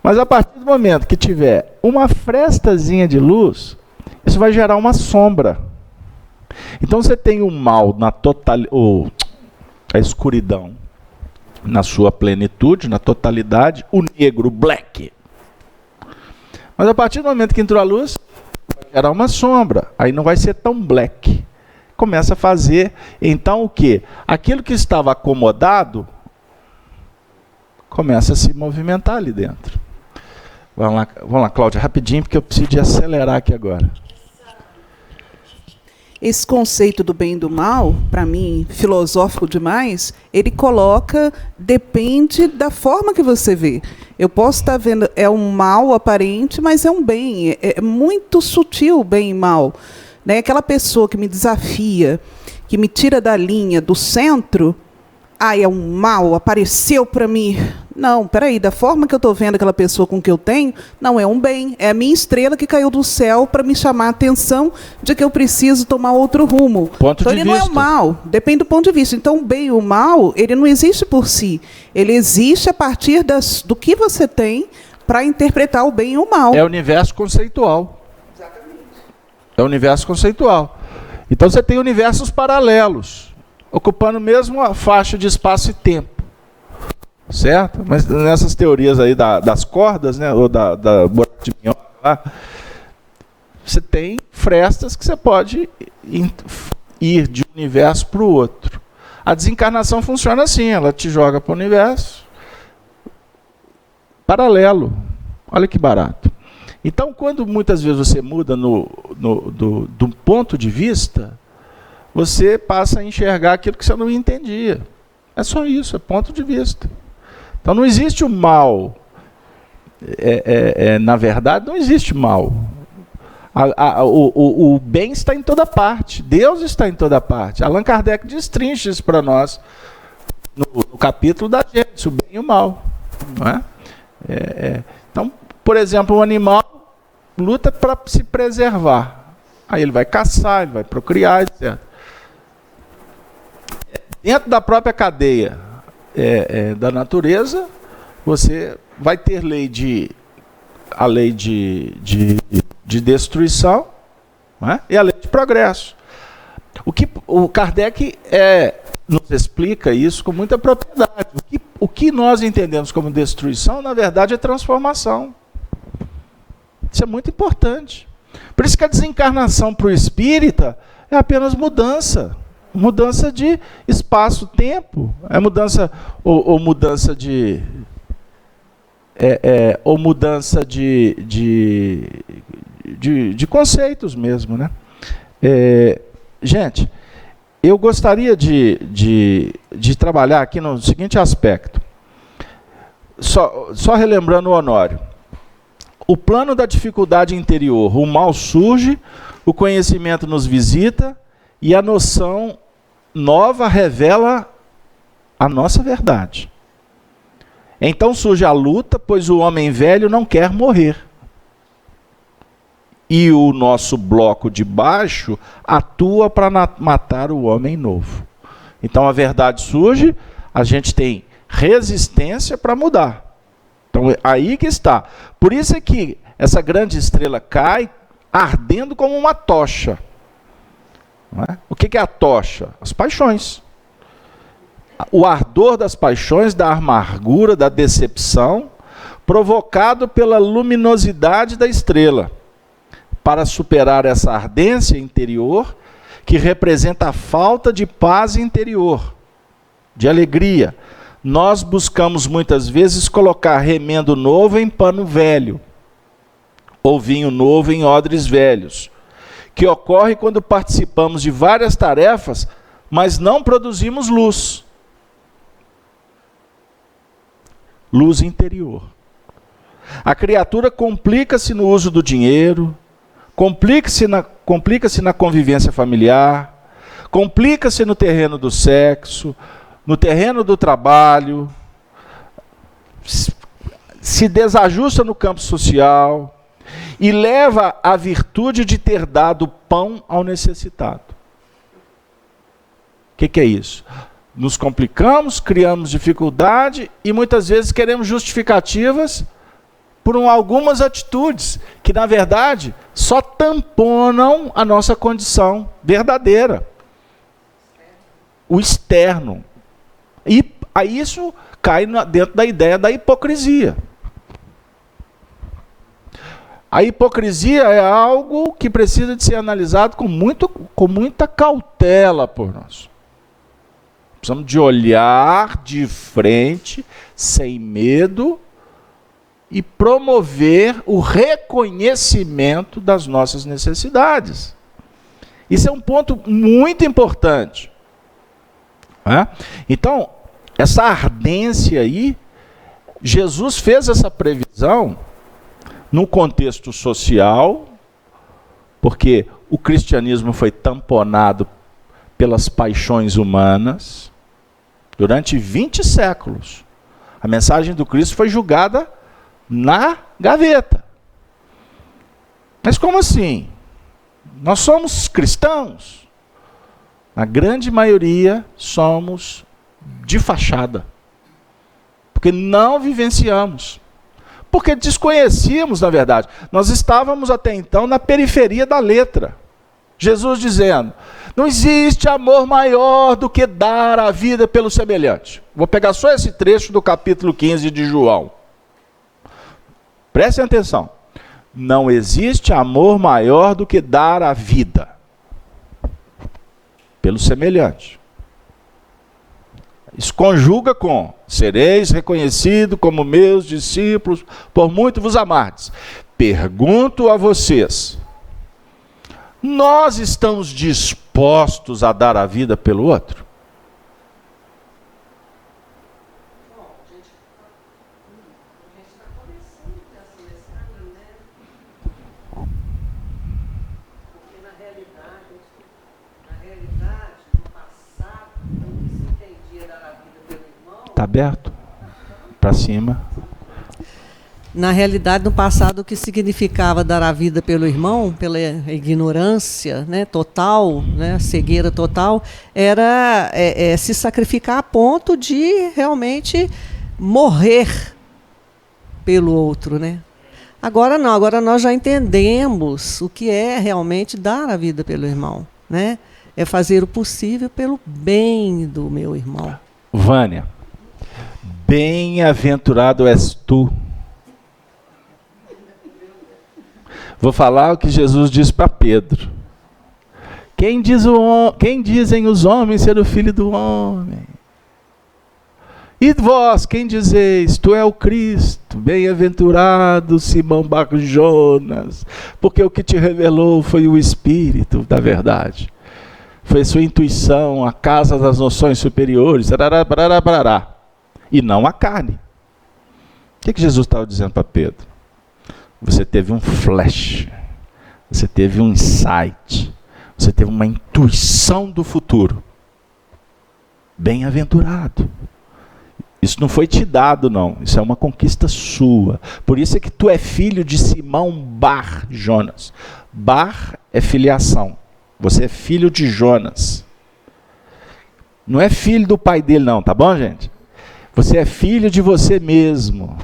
Mas a partir do momento que tiver uma frestazinha de luz, isso vai gerar uma sombra. Então você tem o mal na ou a escuridão na sua plenitude, na totalidade, o negro, o black. Mas a partir do momento que entrou a luz, vai gerar uma sombra. Aí não vai ser tão black. Começa a fazer, então, o quê? Aquilo que estava acomodado começa a se movimentar ali dentro. Vamos lá, Cláudia, rapidinho, porque eu preciso de acelerar aqui agora. Esse conceito do bem e do mal, para mim, filosófico demais, ele coloca, depende da forma que você vê. Eu posso estar vendo, é um mal aparente, mas é um bem. É muito sutil o bem e mal. Né? Aquela pessoa que me desafia, que me tira da linha, do centro, é um mal, apareceu para mim. Não, peraí, da forma que eu estou vendo aquela pessoa com que eu tenho, não, é um bem. É a minha estrela que caiu do céu para me chamar a atenção de que eu preciso tomar outro rumo. Então ele não é o mal, depende do ponto de vista. Então o bem e o mal, ele não existe por si. Ele existe a partir do que você tem para interpretar o bem e o mal. É o universo conceitual. Exatamente. É o universo conceitual. Então você tem universos paralelos, ocupando mesmo a faixa de espaço e tempo. Certo? Mas nessas teorias aí das cordas, né, ou da buraco de minhoca lá, você tem frestas que você pode ir de um universo para o outro. A desencarnação funciona assim, ela te joga para o universo paralelo. Olha que barato. Então, quando muitas vezes você muda do ponto de vista, você passa a enxergar aquilo que você não entendia. É só isso, é ponto de vista. Então não existe o mal. Na verdade, não existe mal. O bem está em toda parte. Deus está em toda parte. Allan Kardec destrincha isso para nós no capítulo da Gênesis, o bem e o mal. Não é? Então, por exemplo, um animal luta para se preservar. Aí ele vai caçar, ele vai procriar, etc. Dentro da própria cadeia da natureza, você vai ter a lei de destruição, né? E a lei de progresso. O Kardec nos explica isso com muita propriedade. O que nós entendemos como destruição, na verdade, é transformação. Isso é muito importante. Por isso que a desencarnação para o espírita é apenas mudança. Mudança de espaço-tempo. É mudança ou mudança de conceitos mesmo, né? Gente, eu gostaria de trabalhar aqui no seguinte aspecto. Só relembrando o Honório. O plano da dificuldade interior, o mal surge, o conhecimento nos visita e a noção nova revela a nossa verdade. Então surge a luta, pois o homem velho não quer morrer. E o nosso bloco de baixo atua para matar o homem novo. Então a verdade surge, a gente tem resistência para mudar. Então aí que está. Por isso é que essa grande estrela cai ardendo como uma tocha. Não é? O que é a tocha? As paixões. O ardor das paixões, da amargura, da decepção, provocado pela luminosidade da estrela. Para superar essa ardência interior, que representa a falta de paz interior, de alegria, nós buscamos muitas vezes colocar remendo novo em pano velho, ou vinho novo em odres velhos, que ocorre quando participamos de várias tarefas, mas não produzimos luz. Luz interior. A criatura complica-se no uso do dinheiro, complica-se na convivência familiar, complica-se no terreno do sexo, no terreno do trabalho, se desajusta no campo social e leva à virtude de ter dado pão ao necessitado. O que é isso? Nos complicamos, criamos dificuldade e muitas vezes queremos justificativas por algumas atitudes que, na verdade, só tamponam a nossa condição verdadeira. O externo. E aí isso cai dentro da ideia da hipocrisia. A hipocrisia é algo que precisa de ser analisado com muita cautela por nós. Precisamos de olhar de frente, sem medo, e promover o reconhecimento das nossas necessidades. Isso é um ponto muito importante. Então, essa ardência aí, Jesus fez essa previsão num contexto social, porque o cristianismo foi tamponado pelas paixões humanas durante 20 séculos. A mensagem do Cristo foi julgada na gaveta. Mas como assim? Nós somos cristãos? A grande maioria somos de fachada. Porque não vivenciamos. Porque desconhecíamos, na verdade. Nós estávamos até então na periferia da letra. Jesus dizendo, não existe amor maior do que dar a vida pelo semelhante. Vou pegar só esse trecho do capítulo 15 de João. Prestem atenção. Não existe amor maior do que dar a vida pelo semelhante. Isso conjuga com: sereis reconhecidos como meus discípulos, por muito vos amardes. Pergunto a vocês: nós estamos dispostos a dar a vida pelo outro? Está aberto? Para cima. Na realidade, no passado, o que significava dar a vida pelo irmão, pela ignorância, né, total, né, cegueira total, era se sacrificar a ponto de realmente morrer pelo outro, né? Agora não, agora nós já entendemos o que é realmente dar a vida pelo irmão, né? É fazer o possível pelo bem do meu irmão. Vânia, bem-aventurado és tu. Vou falar o que Jesus disse para Pedro. Quem dizem os homens ser o filho do homem? E vós, quem dizeis? Tu é o Cristo. Bem-aventurado Simão Bar-Jonas, porque o que te revelou foi o Espírito da verdade. Foi a sua intuição, a casa das noções superiores, e não a carne. O que Jesus estava dizendo para Pedro? Você teve um flash, você teve um insight, você teve uma intuição do futuro. Bem-aventurado. Isso não foi te dado, não. Isso é uma conquista sua. Por isso é que tu é filho de Simão Bar-Jonas. Bar é filiação. Você é filho de Jonas. Não é filho do pai dele, não, tá bom, gente? Você é filho de você mesmo.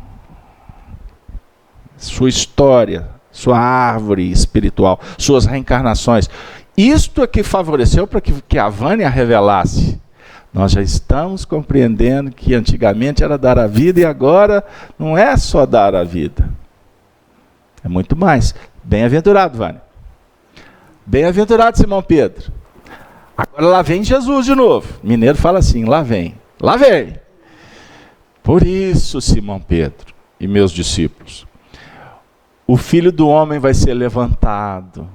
Sua história, sua árvore espiritual, suas reencarnações. Isto é que favoreceu para que a Vânia revelasse. Nós já estamos compreendendo que antigamente era dar a vida e agora não é só dar a vida. É muito mais. Bem-aventurado, Vânia. Bem-aventurado, Simão Pedro. Agora lá vem Jesus de novo. Mineiro fala assim, lá vem. Lá vem. Por isso, Simão Pedro e meus discípulos, o Filho do Homem vai ser levantado.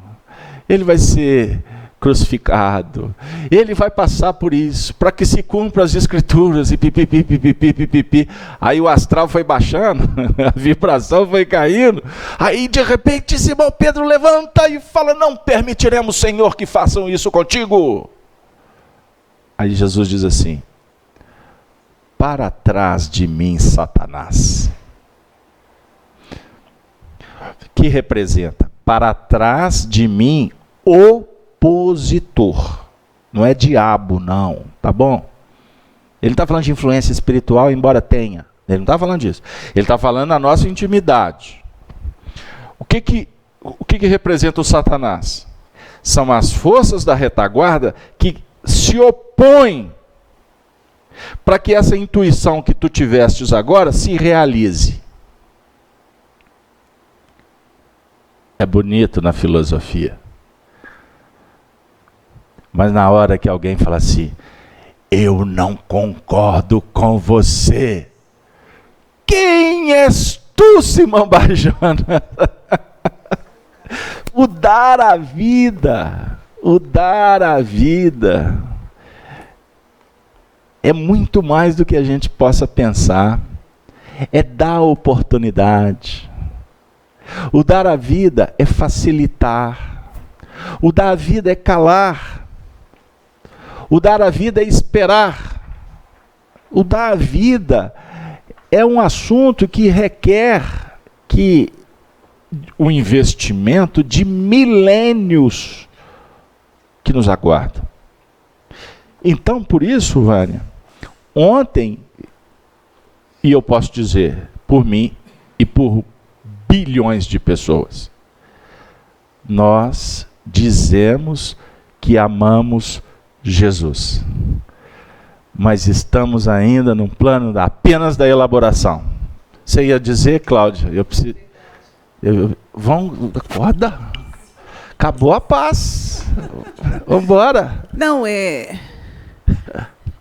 Ele vai ser crucificado. Ele vai passar por isso, para que se cumpra as Escrituras, e pipipi. Aí o astral foi baixando, a vibração foi caindo. Aí de repente Simão Pedro levanta e fala: não permitiremos, Senhor, que façam isso contigo. Aí Jesus diz assim: para trás de mim, Satanás. Que representa? Para trás de mim, opositor. Não é diabo, não. Tá bom? Ele não está falando de influência espiritual, embora tenha. Ele não está falando disso. Ele está falando da nossa intimidade. O que representa o Satanás? São as forças da retaguarda que se opõem para que essa intuição que tu tivestes agora se realize. É bonito na filosofia. Mas na hora que alguém fala assim: eu não concordo com você. Quem és tu, Simão Bar-Jonas? O dar a vida é muito mais do que a gente possa pensar. É dar oportunidade. O dar a vida é facilitar. O dar a vida é calar. O dar a vida é esperar. O dar a vida é um assunto que requer o investimento de milênios que nos aguarda. Então, por isso, Vânia, ontem, e eu posso dizer por mim e por bilhões de pessoas, nós dizemos que amamos Jesus, mas estamos ainda num plano apenas da elaboração. Você ia dizer, Cláudia? Acorda. Acabou a paz. Vamos embora. Não, Não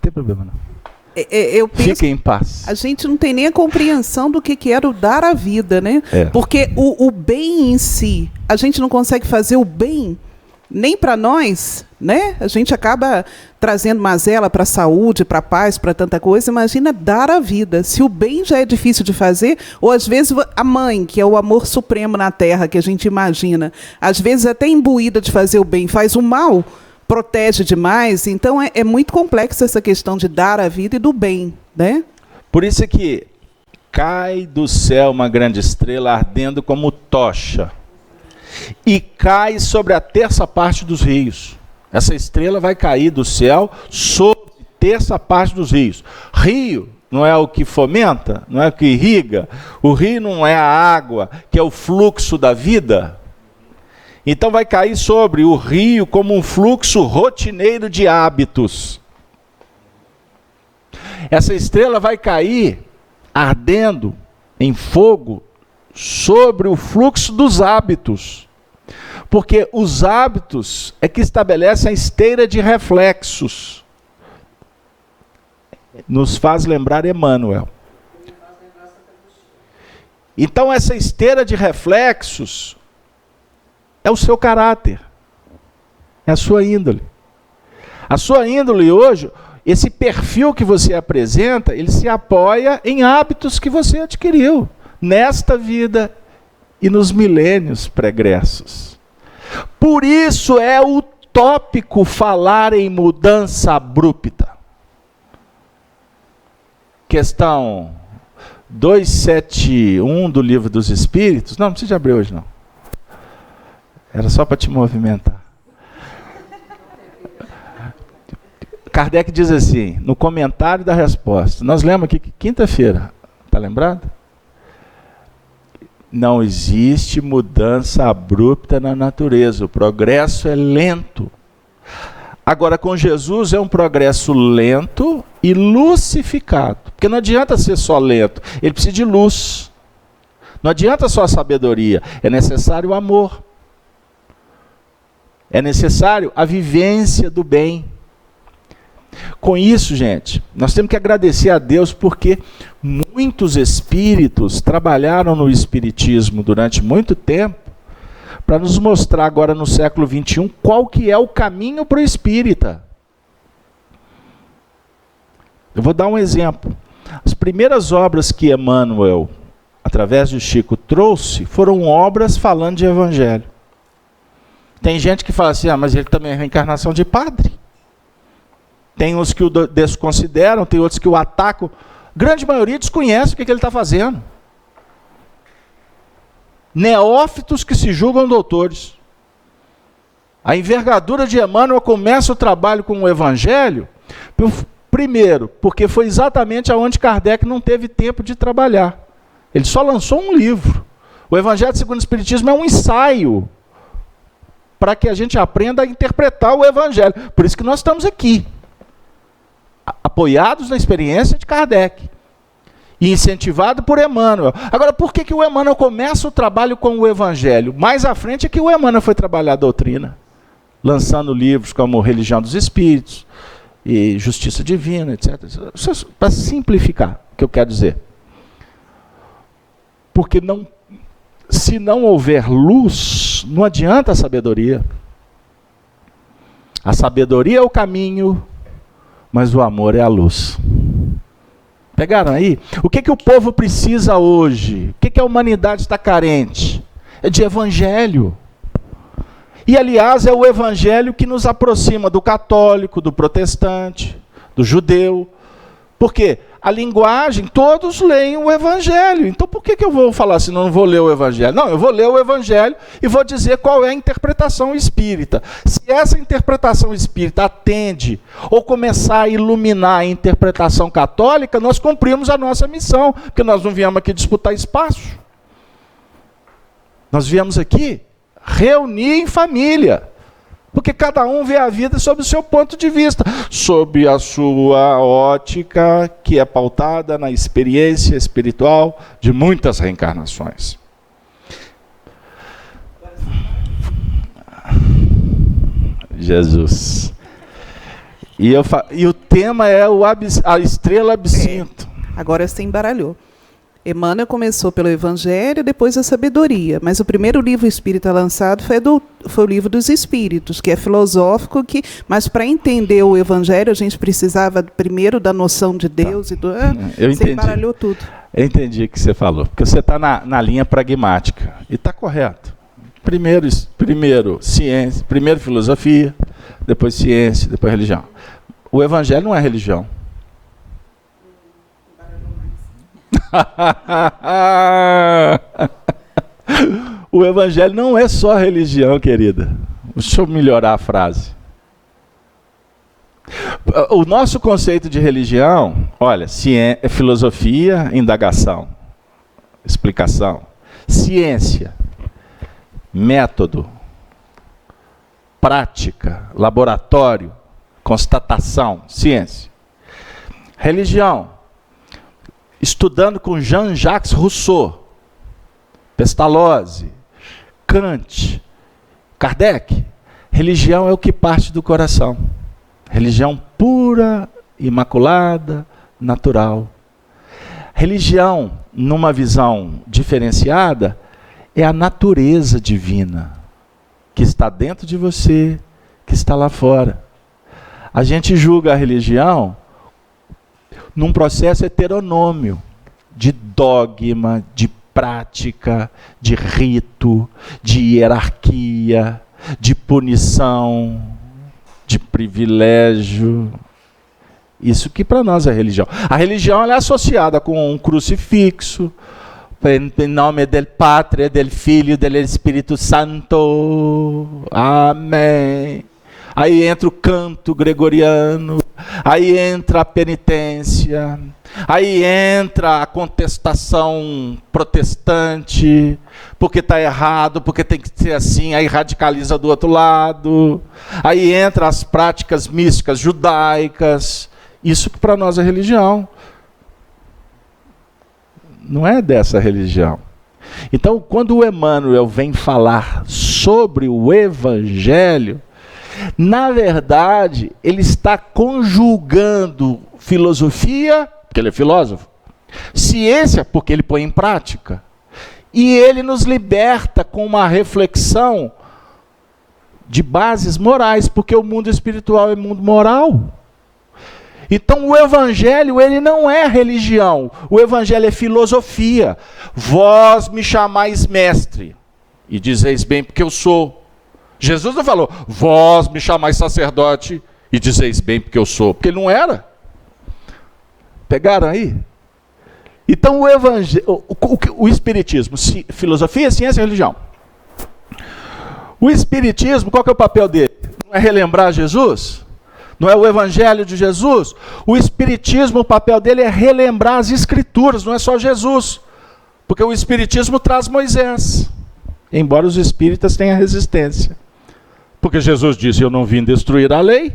tem problema não. Eu penso, fiquem em paz. A gente não tem nem a compreensão do que era o dar a vida, né? Porque o bem em si, a gente não consegue fazer o bem nem para nós, né? A gente acaba trazendo mazela para a saúde, para a paz, para tanta coisa. Imagina dar a vida. Se o bem já é difícil de fazer, ou às vezes a mãe, que é o amor supremo na terra, que a gente imagina, às vezes até imbuída de fazer o bem, faz o mal, protege demais. Então é muito complexa essa questão de dar a vida e do bem, né? Por isso é que cai do céu uma grande estrela ardendo como tocha e cai sobre a terça parte dos rios. Essa estrela vai cair do céu sobre a terça parte dos rios. Rio não é o que fomenta, não é o que irriga. O rio não é a água, que é o fluxo da vida. Então vai cair sobre o rio como um fluxo rotineiro de hábitos. Essa estrela vai cair ardendo em fogo sobre o fluxo dos hábitos. Porque os hábitos é que estabelecem a esteira de reflexos. Nos faz lembrar Emmanuel. Então essa esteira de reflexos é o seu caráter, é a sua índole. A sua índole hoje, esse perfil que você apresenta, ele se apoia em hábitos que você adquiriu nesta vida e nos milênios pregressos. Por isso é utópico falar em mudança abrupta. Questão 271 do Livro dos Espíritos. Não precisa abrir hoje não. Era só para te movimentar. Kardec diz assim, no comentário da resposta. Nós lemos aqui quinta-feira. Está lembrado? Não existe mudança abrupta na natureza. O progresso é lento. Agora, com Jesus é um progresso lento e lucificado. Porque não adianta ser só lento. Ele precisa de luz. Não adianta só a sabedoria. É necessário o amor. É necessário a vivência do bem. Com isso, gente, nós temos que agradecer a Deus porque muitos espíritos trabalharam no espiritismo durante muito tempo para nos mostrar agora no século XXI qual que é o caminho para o espírita. Eu vou dar um exemplo. As primeiras obras que Emmanuel, através de Chico, trouxe foram obras falando de evangelho. Tem gente que fala assim, mas ele também é reencarnação de padre. Tem uns que o desconsideram, tem outros que o atacam. Grande maioria desconhece o que ele está fazendo. Neófitos que se julgam doutores. A envergadura de Emmanuel começa o trabalho com o evangelho, primeiro, porque foi exatamente aonde Kardec não teve tempo de trabalhar. Ele só lançou um livro. O Evangelho segundo o Espiritismo é um ensaio para que a gente aprenda a interpretar o Evangelho. Por isso que nós estamos aqui, apoiados na experiência de Kardec e incentivado por Emmanuel. Agora, por que o Emmanuel começa o trabalho com o Evangelho? Mais à frente é que o Emmanuel foi trabalhar a doutrina, lançando livros como Religião dos Espíritos e Justiça Divina, etc. Para simplificar o que eu quero dizer. Porque se não houver luz, não adianta a sabedoria. A sabedoria é o caminho, mas o amor é a luz. Pegaram aí? O que o povo precisa hoje? O que a humanidade está carente? É de evangelho. E, aliás, é o evangelho que nos aproxima do católico, do protestante, do judeu. Por quê? A linguagem, todos leem o evangelho. Então, por que eu vou falar assim, não vou ler o evangelho? Não, eu vou ler o evangelho e vou dizer qual é a interpretação espírita. Se essa interpretação espírita atende ou começar a iluminar a interpretação católica, nós cumprimos a nossa missão, porque nós não viemos aqui disputar espaço. Nós viemos aqui reunir em família. Porque cada um vê a vida sob o seu ponto de vista, sob a sua ótica, que é pautada na experiência espiritual de muitas reencarnações. Jesus. E o tema é a estrela absinto. Agora você embaralhou. Emmanuel começou pelo Evangelho, depois a sabedoria. Mas o primeiro livro espírita lançado foi o Livro dos Espíritos, que é filosófico, mas para entender o Evangelho a gente precisava primeiro da noção de Deus. Você embaralhou tudo. Eu entendi o que você falou, porque você está na linha pragmática. E está correto. Primeiro ciência, primeiro filosofia, depois ciência, depois religião. O Evangelho não é religião. O Evangelho não é só religião, querida. Deixa eu melhorar a frase. O nosso conceito de religião, olha, é filosofia, indagação, explicação. Ciência, método, prática, laboratório, constatação, ciência. Religião, estudando com Jean-Jacques Rousseau, Pestalozzi, Kant, Kardec. Religião é o que parte do coração. Religião pura, imaculada, natural. Religião, numa visão diferenciada, é a natureza divina que está dentro de você, que está lá fora. A gente julga a religião num processo heteronômio, de dogma, de prática, de rito, de hierarquia, de punição, de privilégio. Isso que para nós é religião. A religião ela é associada com um crucifixo, em nome del Padre, del Filho, del Espírito Santo. Amém. Aí entra o canto gregoriano, aí entra a penitência, aí entra a contestação protestante, porque está errado, porque tem que ser assim, aí radicaliza do outro lado. Aí entra as práticas místicas judaicas. Isso que para nós é religião. Não é dessa religião. Então, quando o Emmanuel vem falar sobre o Evangelho, na verdade, ele está conjugando filosofia, porque ele é filósofo, ciência, porque ele põe em prática, e ele nos liberta com uma reflexão de bases morais, porque o mundo espiritual é mundo moral. Então o Evangelho, ele não é religião, o Evangelho é filosofia. Vós me chamais mestre, e dizeis bem porque eu sou. Jesus não falou, vós me chamais sacerdote, e dizeis bem porque eu sou, porque ele não era. Pegaram aí? Então o Evangelho, o Espiritismo, filosofia, ciência e religião. O Espiritismo, qual que é o papel dele? Não é relembrar Jesus? Não é o Evangelho de Jesus? O Espiritismo, o papel dele é relembrar as Escrituras, não é só Jesus. Porque o Espiritismo traz Moisés, embora os espíritas tenham resistência. Porque Jesus disse, eu não vim destruir a lei.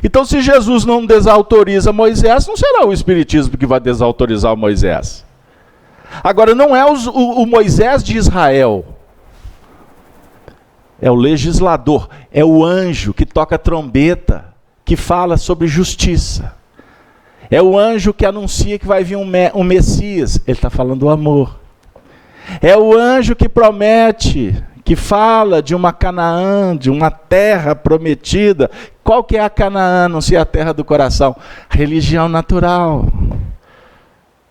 Então, se Jesus não desautoriza Moisés, não será o Espiritismo que vai desautorizar Moisés. Agora, não é o Moisés de Israel. É o legislador, é o anjo que toca trombeta, que fala sobre justiça. É o anjo que anuncia que vai vir um Messias. Ele está falando do amor. É o anjo que promete, que fala de uma Canaã, de uma terra prometida. Qual que é a Canaã, não sei, a terra do coração? Religião natural.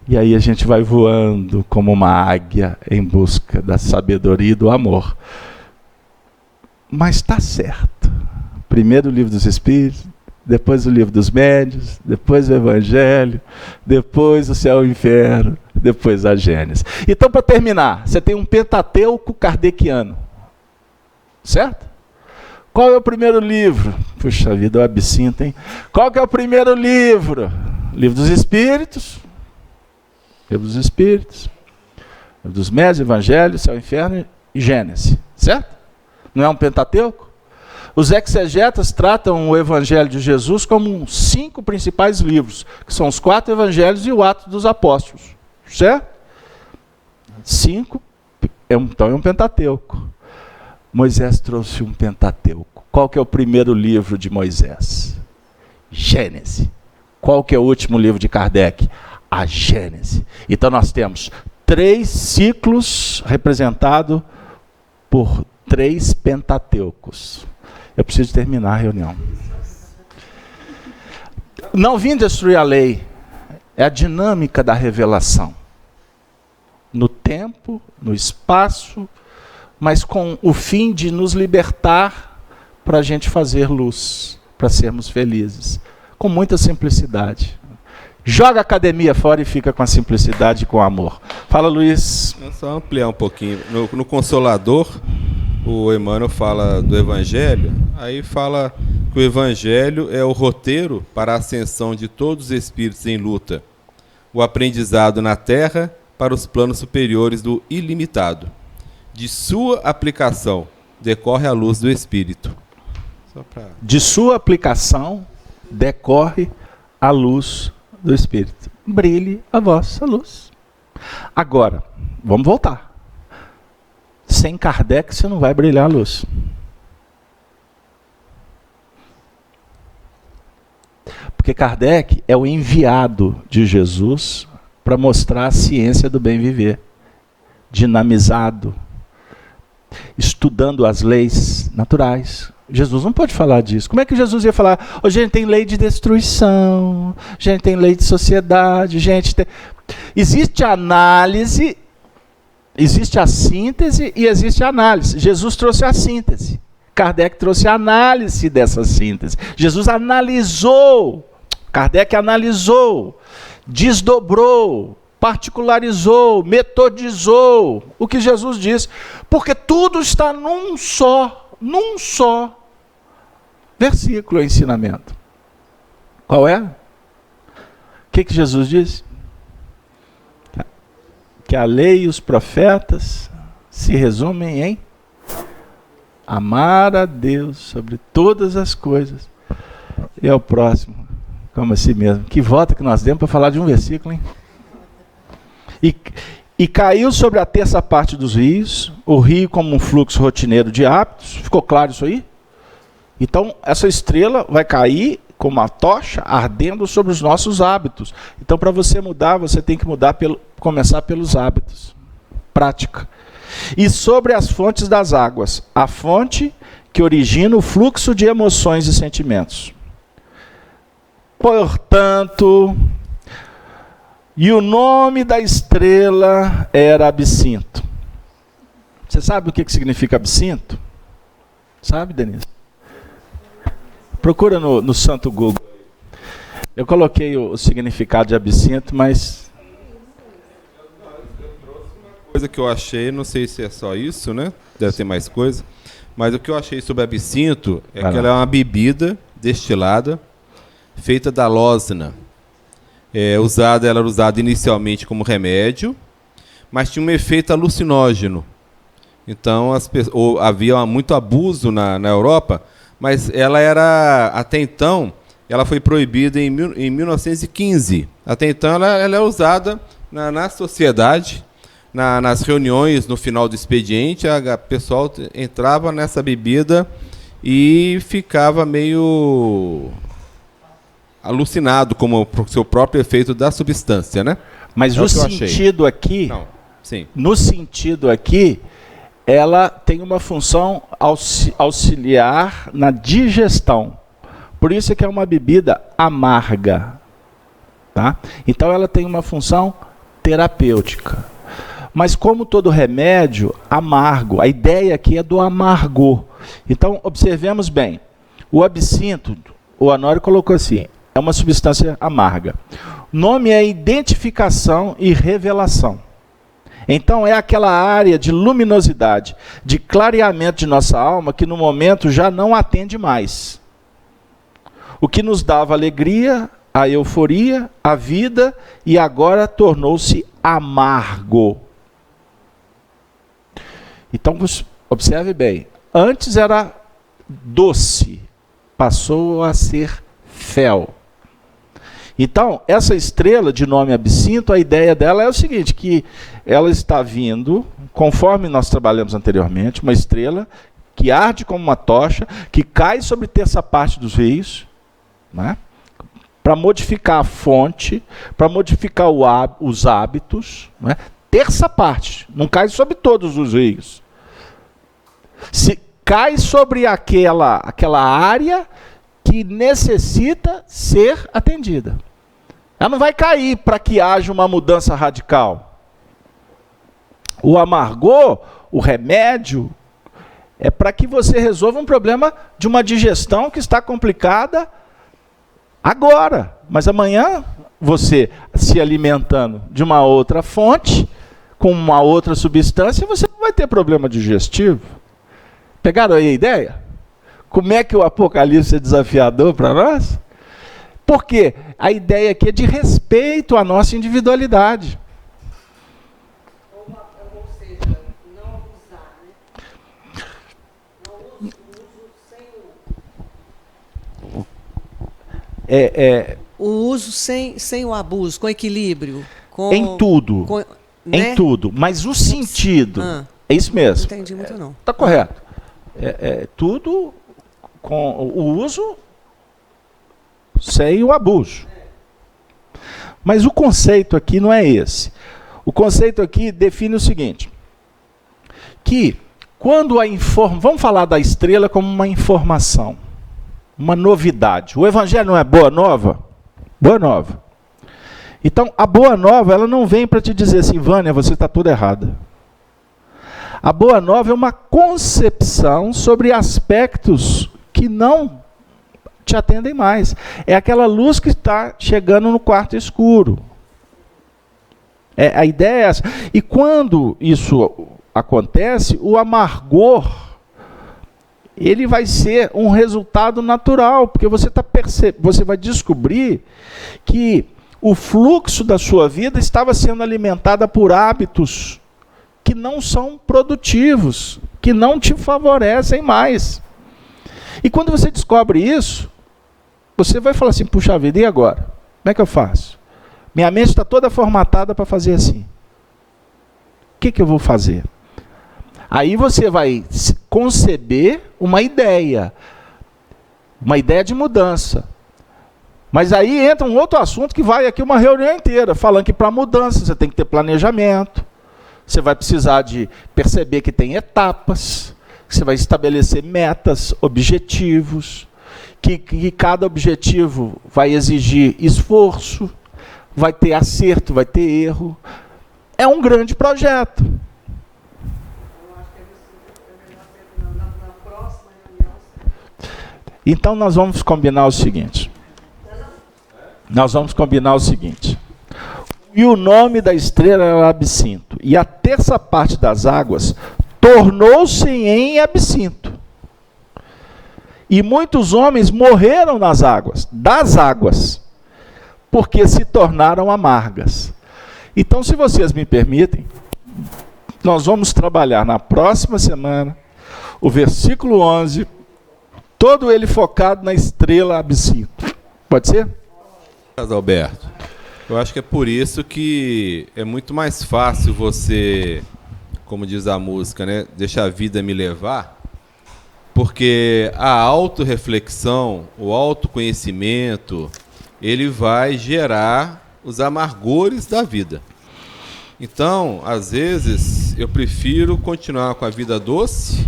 E aí a gente vai voando como uma águia em busca da sabedoria e do amor. Mas está certo. Primeiro o Livro dos Espíritos, depois o Livro dos Médiuns, depois o Evangelho, depois o Céu e o Inferno, depois a Gênesis. Então, para terminar, você tem um Pentateuco kardeciano. Certo? Qual é o primeiro livro? Puxa vida, o absinto, hein? Qual que é o primeiro livro? Livro dos Espíritos. Livro dos Espíritos. Livro dos Médiuns, Evangelho, Céu e Inferno e Gênesis. Certo? Não é um Pentateuco? Os exegetas tratam o Evangelho de Jesus como 5 principais livros, que são os 4 Evangelhos e o Atos dos Apóstolos. Certo? 5, então é um Pentateuco. Moisés trouxe um Pentateuco Qual que é o primeiro livro de Moisés? Gênesis. Qual que é o último livro de Kardec? A Gênese. Então nós temos 3 ciclos representados por 3 pentateucos. Eu preciso terminar a reunião. Não vim destruir a lei. É a dinâmica da revelação. No tempo, no espaço, mas com o fim de nos libertar para a gente fazer luz, para sermos felizes. Com muita simplicidade. Joga a academia fora e fica com a simplicidade e com o amor. Fala, Luiz. Vou só ampliar um pouquinho. No Consolador, o Emmanuel fala do Evangelho, aí fala que o Evangelho é o roteiro para a ascensão de todos os espíritos em luta, o aprendizado na Terra para os planos superiores do ilimitado. De sua aplicação decorre a luz do Espírito. De sua aplicação decorre a luz do Espírito. Brilhe a vossa luz. Agora, vamos voltar. Sem Kardec você não vai brilhar a luz. Porque Kardec é o enviado de Jesus para mostrar a ciência do bem viver. Dinamizado. Estudando as leis naturais. Jesus não pode falar disso. Como é que Jesus ia falar? Oh, gente, tem lei de destruição, gente, tem lei de sociedade, gente, tem... Existe a análise, existe a síntese e existe a análise. Jesus trouxe a síntese. Kardec trouxe a análise dessa síntese. Jesus analisou, Kardec analisou, desdobrou, particularizou, metodizou o que Jesus disse. Porque tudo está num só versículo ou ensinamento. Qual é? O que Jesus disse? Que a lei e os profetas se resumem em amar a Deus sobre todas as coisas e ao próximo como a si mesmo. Que volta que nós demos para falar de um versículo, hein? E caiu sobre a terça parte dos rios, o rio como um fluxo rotineiro de hábitos. Ficou claro isso aí? Então, essa estrela vai cair como uma tocha ardendo sobre os nossos hábitos. Então, para você mudar, você tem que começar pelos hábitos. Prática. E sobre as fontes das águas, a fonte que origina o fluxo de emoções e sentimentos. Portanto, e o nome da estrela era Absinto. Você sabe o que significa absinto? Sabe, Denise? Procura no Santo Google. Eu coloquei o significado de absinto, mas... Coisa que eu achei, não sei se é só isso, né? Deve ter mais coisa. Mas o que eu achei sobre absinto é que ela é uma bebida destilada, feita da lózina. Ela era usada inicialmente como remédio, mas tinha um efeito alucinógeno. Então havia muito abuso na Europa, mas ela era, até então, ela foi proibida em 1915. Até então ela é usada na sociedade, nas reuniões, no final do expediente, o pessoal entrava nessa bebida e ficava meio alucinado como o seu próprio efeito da substância, né? Mas o sentido aqui, no sentido aqui, ela tem uma função auxiliar na digestão. Por isso é que é uma bebida amarga, tá? Então ela tem uma função terapêutica. Mas como todo remédio, amargo. A ideia aqui é do amargor. Então observemos bem. O absinto, o Honório colocou assim, é uma substância amarga. O nome é identificação e revelação. Então é aquela área de luminosidade, de clareamento de nossa alma que no momento já não atende mais. O que nos dava alegria, a euforia, a vida, e agora tornou-se amargo. Então observe bem, antes era doce, passou a ser fel. Então, essa estrela de nome absinto, a ideia dela é o seguinte, que ela está vindo, conforme nós trabalhamos anteriormente, uma estrela que arde como uma tocha, que cai sobre terça parte dos rios, né? Para modificar a fonte, para modificar os hábitos, né? Terça parte, não cai sobre todos os rios. Se cai sobre aquela área que necessita ser atendida. Ela não vai cair para que haja uma mudança radical. O amargor, o remédio, é para que você resolva um problema de uma digestão que está complicada agora. Mas amanhã, você se alimentando de uma outra fonte, com uma outra substância, você não vai ter problema digestivo. Pegaram aí a ideia? Como é que o Apocalipse é desafiador para nós? Porque a ideia aqui é de respeito à nossa individualidade. Ou seja, não abusar, né? Não uso sem o uso sem o abuso, com equilíbrio. Em tudo. Em tudo. Mas o sentido. É isso mesmo. Não entendi muito, não. Está correto. Tudo com o uso sem o abuso. Mas o conceito aqui não é esse. O conceito aqui define o seguinte: que quando vamos falar da estrela como uma informação, uma novidade. O evangelho não é boa nova? Boa nova. Então, a boa nova, ela não vem para te dizer assim, Vânia, você está toda errada. A boa nova é uma concepção sobre aspectos que não te atendem mais. É aquela luz que está chegando no quarto escuro. A ideia é essa. E quando isso acontece, o amargor, ele vai ser um resultado natural, porque você vai descobrir que o fluxo da sua vida estava sendo alimentado por hábitos que não são produtivos, que não te favorecem mais. E quando você descobre isso, você vai falar assim, puxa vida, e agora? Como é que eu faço? Minha mente está toda formatada para fazer assim. O que eu vou fazer? Aí você vai conceber uma ideia de mudança. Mas aí entra um outro assunto que vai aqui uma reunião inteira, falando que para mudança você tem que ter planejamento, você vai precisar de perceber que tem etapas, que você vai estabelecer metas, objetivos, que cada objetivo vai exigir esforço, vai ter acerto, vai ter erro. É um grande projeto. Então nós vamos combinar o seguinte. E o nome da estrela era Absinto. E a terça parte das águas tornou-se em absinto. E muitos homens morreram das águas, porque se tornaram amargas. Então, se vocês me permitem, nós vamos trabalhar na próxima semana o versículo 11, todo ele focado na estrela Absinto. Pode ser? Alberto, eu acho que é por isso que é muito mais fácil você, como diz a música, né, deixar a vida me levar, porque a autorreflexão, o autoconhecimento, ele vai gerar os amargores da vida. Então, às vezes, eu prefiro continuar com a vida doce,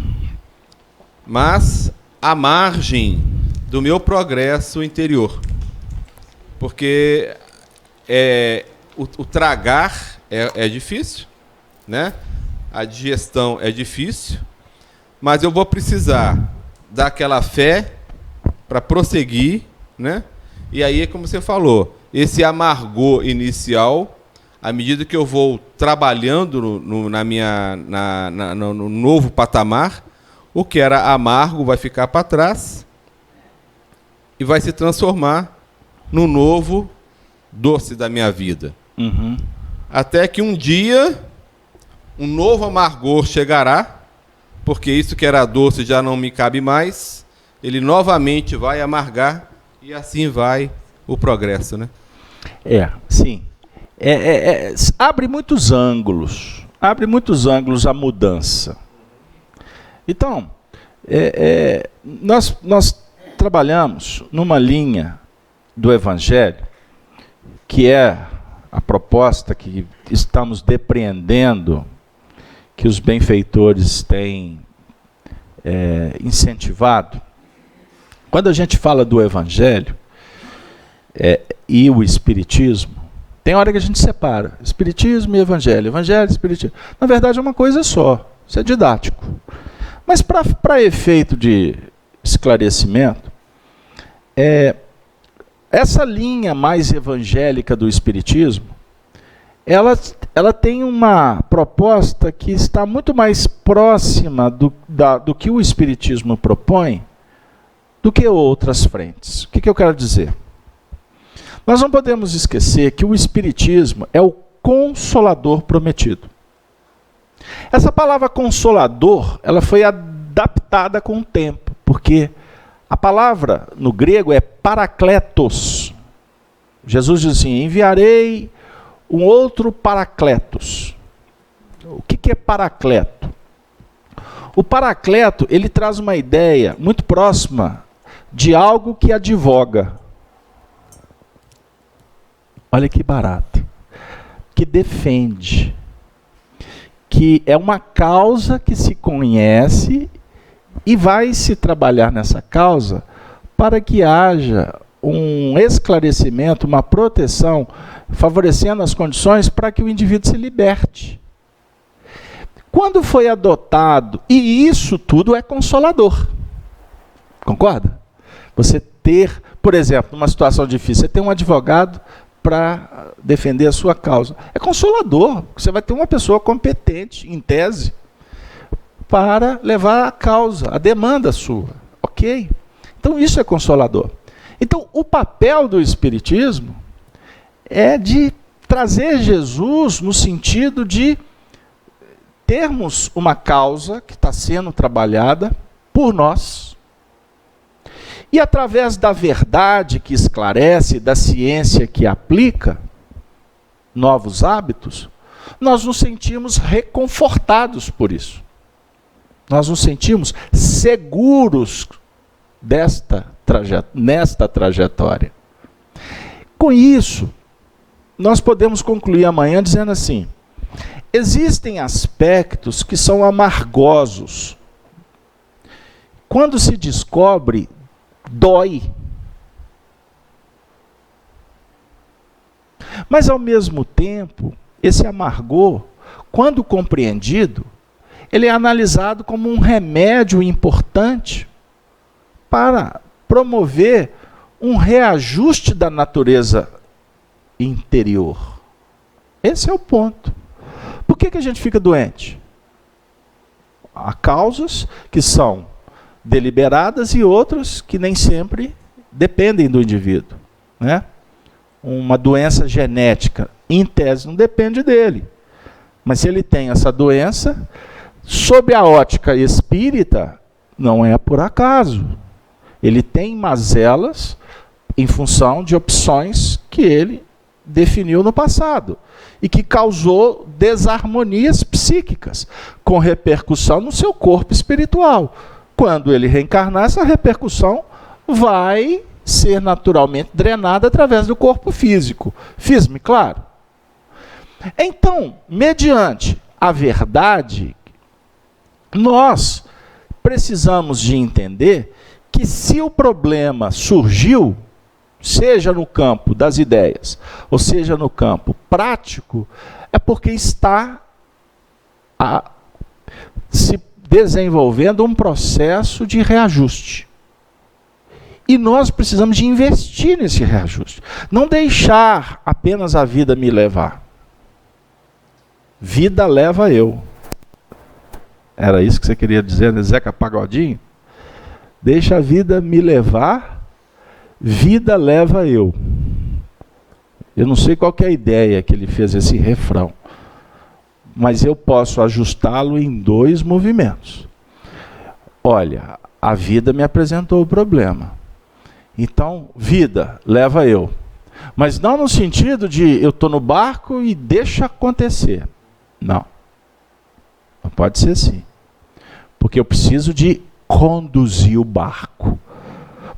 mas à margem do meu progresso interior. Porque o tragar é difícil, né? A digestão é difícil, mas eu vou precisar daquela fé para prosseguir, né? E aí, como você falou, esse amargor inicial, à medida que eu vou trabalhando no novo patamar, o que era amargo vai ficar para trás e vai se transformar no novo doce da minha vida. Uhum. Até que um dia um novo amargor chegará, porque isso que era doce já não me cabe mais, ele novamente vai amargar e assim vai o progresso, né? Sim. Abre muitos ângulos a mudança. Então, Nós trabalhamos numa linha do Evangelho, que é a proposta que estamos depreendendo, que os benfeitores têm incentivado. Quando a gente fala do Evangelho e o Espiritismo, tem hora que a gente separa Espiritismo e Evangelho, Evangelho e Espiritismo. Na verdade é uma coisa só, isso é didático. Mas para efeito de esclarecimento, essa linha mais evangélica do Espiritismo, ela tem uma proposta que está muito mais próxima do que o Espiritismo propõe do que outras frentes. O que eu quero dizer? Nós não podemos esquecer que o Espiritismo é o Consolador prometido. Essa palavra Consolador, ela foi adaptada com o tempo, porque a palavra no grego é Parakletos. Jesus diz assim: enviarei um outro Paracletos. O que é Paracleto? O Paracleto, ele traz uma ideia muito próxima de algo que advoga. Olha que barato. Que defende. Que é uma causa que se conhece e vai se trabalhar nessa causa para que haja um esclarecimento, uma proteção, favorecendo as condições para que o indivíduo se liberte. Quando foi adotado, e isso tudo é consolador. Concorda? Você ter, por exemplo, numa situação difícil, você tem um advogado para defender a sua causa. É consolador. Você vai ter uma pessoa competente, em tese, para levar a causa, a demanda sua. Ok? Então isso é consolador. Então o papel do Espiritismo é de trazer Jesus no sentido de termos uma causa que está sendo trabalhada por nós, e através da verdade que esclarece, da ciência que aplica novos hábitos, nós nos sentimos reconfortados por isso. Nós nos sentimos seguros nesta trajetória. Com isso, nós podemos concluir amanhã dizendo assim: existem aspectos que são amargosos. Quando se descobre, dói. Mas, ao mesmo tempo, esse amargor, quando compreendido, ele é analisado como um remédio importante para promover um reajuste da natureza interior. Esse é o ponto. Por que a gente fica doente? Há causas que são deliberadas e outras que nem sempre dependem do indivíduo, né? Uma doença genética, em tese, não depende dele. Mas se ele tem essa doença, sob a ótica espírita, não é por acaso. Ele tem mazelas em função de opções que ele definiu no passado e que causou desarmonias psíquicas, com repercussão no seu corpo espiritual. Quando ele reencarnar, essa repercussão vai ser naturalmente drenada através do corpo físico. Fiz-me claro? Então, mediante a verdade, nós precisamos de entender que se o problema surgiu, seja no campo das ideias, ou seja no campo prático, é porque está se desenvolvendo um processo de reajuste. E nós precisamos de investir nesse reajuste. Não deixar apenas a vida me levar. Vida leva eu. Era isso que você queria dizer, né, Zeca Pagodinho? Deixa a vida me levar, vida leva eu. Eu não sei qual que é a ideia que ele fez esse refrão, mas eu posso ajustá-lo em 2 movimentos. Olha, a vida me apresentou o problema. Então, vida, leva eu. Mas não no sentido de eu estou no barco e deixa acontecer. Não. Não pode ser assim. Porque eu preciso de conduzir o barco.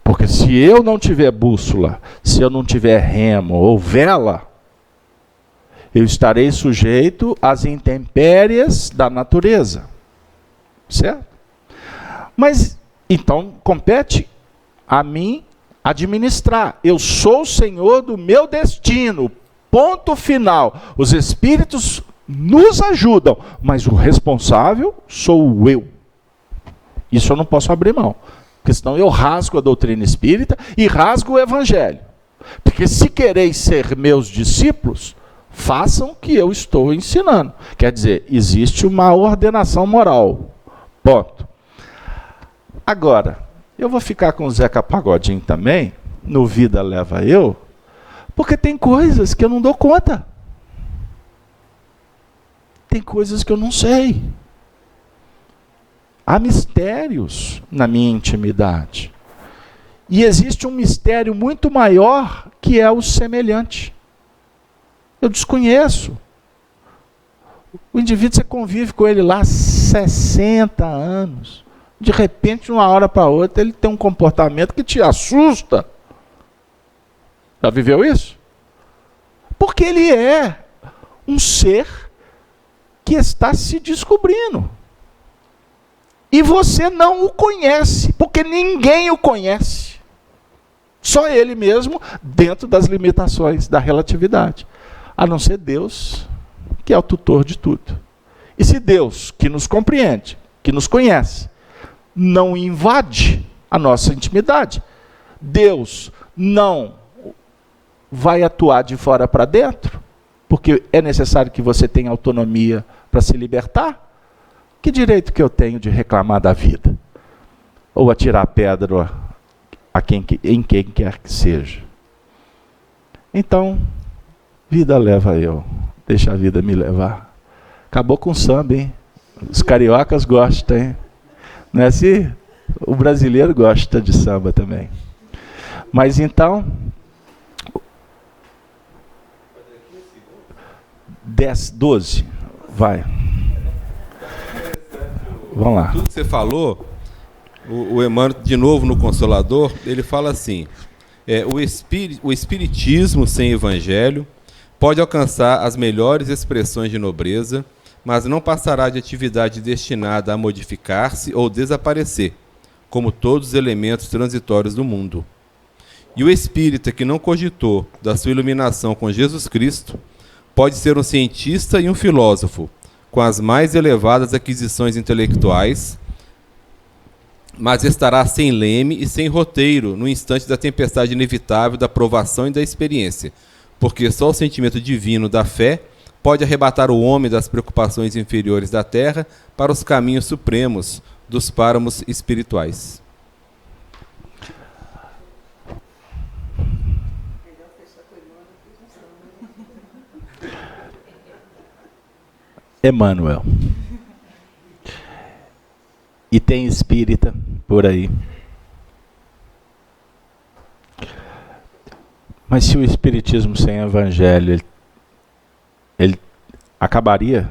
Porque se eu não tiver bússola, se eu não tiver remo ou vela, eu estarei sujeito às intempéries da natureza. Certo? Mas, então, compete a mim administrar. Eu sou o senhor do meu destino. Ponto final. Os espíritos nos ajudam, mas o responsável sou eu. Isso eu não posso abrir mão. Porque senão eu rasgo a doutrina espírita e rasgo o evangelho. Porque se quereis ser meus discípulos, façam o que eu estou ensinando. Quer dizer, existe uma ordenação moral. Ponto. Agora, eu vou ficar com o Zeca Pagodinho também, no Vida Leva Eu, porque tem coisas que eu não dou conta. Tem coisas que eu não sei. Há mistérios na minha intimidade. E existe um mistério muito maior, que é o semelhante. Eu desconheço. O indivíduo, você convive com ele lá 60 anos. De repente, de uma hora para outra, ele tem um comportamento que te assusta. Já viveu isso? Porque ele é um ser que está se descobrindo. E você não o conhece, porque ninguém o conhece. Só ele mesmo, dentro das limitações da relatividade. A não ser Deus, que é o tutor de tudo. E se Deus, que nos compreende, que nos conhece, não invade a nossa intimidade, Deus não vai atuar de fora para dentro, porque é necessário que você tenha autonomia para se libertar, que direito que eu tenho de reclamar da vida? Ou atirar pedra em quem quer que seja? Então, vida leva eu, deixa a vida me levar. Acabou com o samba, hein? Os cariocas gostam, hein? Não é assim? O brasileiro gosta de samba também. Mas então, 10, 12, vai. Vamos lá. Tudo que você falou, o Emmanuel, de novo no Consolador, ele fala assim, o espiritismo sem evangelho pode alcançar as melhores expressões de nobreza, mas não passará de atividade destinada a modificar-se ou desaparecer, como todos os elementos transitórios do mundo. E o espírita que não cogitou da sua iluminação com Jesus Cristo pode ser um cientista e um filósofo, com as mais elevadas aquisições intelectuais, mas estará sem leme e sem roteiro no instante da tempestade inevitável da provação e da experiência, porque só o sentimento divino da fé pode arrebatar o homem das preocupações inferiores da terra para os caminhos supremos dos páramos espirituais. Emmanuel. E tem espírita por aí. Mas se o espiritismo sem evangelho, ele acabaria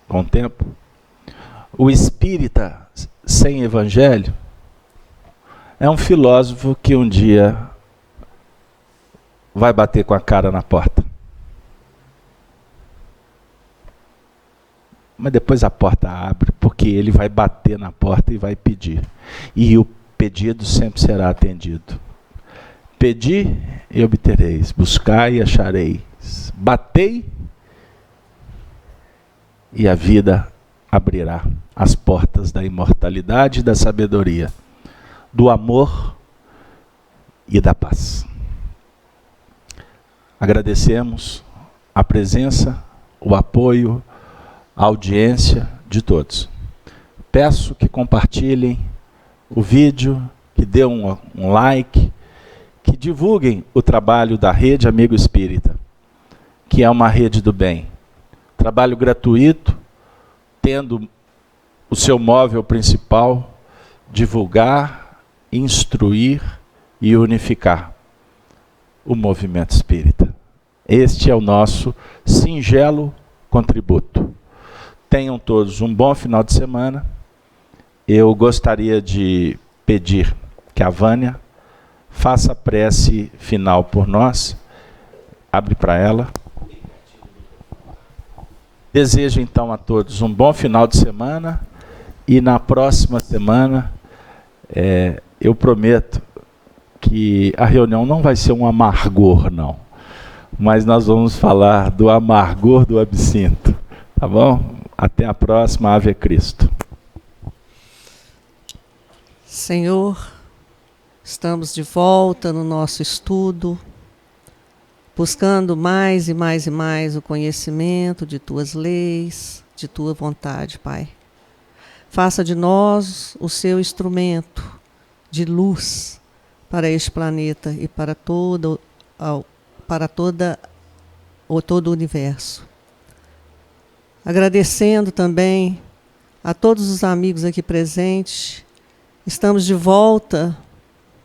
com o tempo? O espírita sem evangelho é um filósofo que um dia vai bater com a cara na porta. Mas depois a porta abre, porque ele vai bater na porta e vai pedir. E o pedido sempre será atendido. Pedi e obtereis, buscai e achareis, batei e a vida abrirá as portas da imortalidade e da sabedoria, do amor e da paz. Agradecemos a presença, o apoio, a audiência de todos. Peço que compartilhem o vídeo, que dê um like, que divulguem o trabalho da Rede Amigo Espírita, que é uma rede do bem. Trabalho gratuito, tendo o seu móvel principal, divulgar, instruir e unificar o movimento espírita. Este é o nosso singelo contributo. Tenham todos um bom final de semana eu gostaria de pedir que a Vânia faça a prece final por nós. Abre para ela. Desejo então a todos um bom final de semana e na próxima semana eu prometo que a reunião não vai ser um amargor, não. Mas nós vamos falar do amargor do absinto. Tá bom? Até a próxima. Ave Cristo. Senhor, estamos de volta no nosso estudo, buscando mais e mais e mais o conhecimento de Tuas leis, de Tua vontade, Pai. Faça de nós o Seu instrumento de luz para este planeta e para todo o universo. Agradecendo também a todos os amigos aqui presentes. Estamos de volta,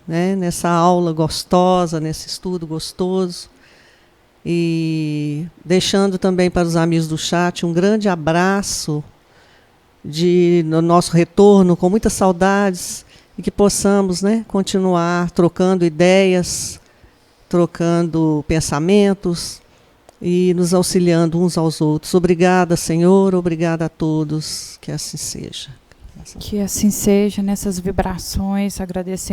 né, nessa aula gostosa, nesse estudo gostoso. E deixando também para os amigos do chat um grande abraço no nosso retorno, com muitas saudades, e que possamos, né, continuar trocando ideias, trocando pensamentos e nos auxiliando uns aos outros. Obrigada, Senhor, obrigada a todos, que assim seja. Que assim seja, nessas vibrações, agradecemos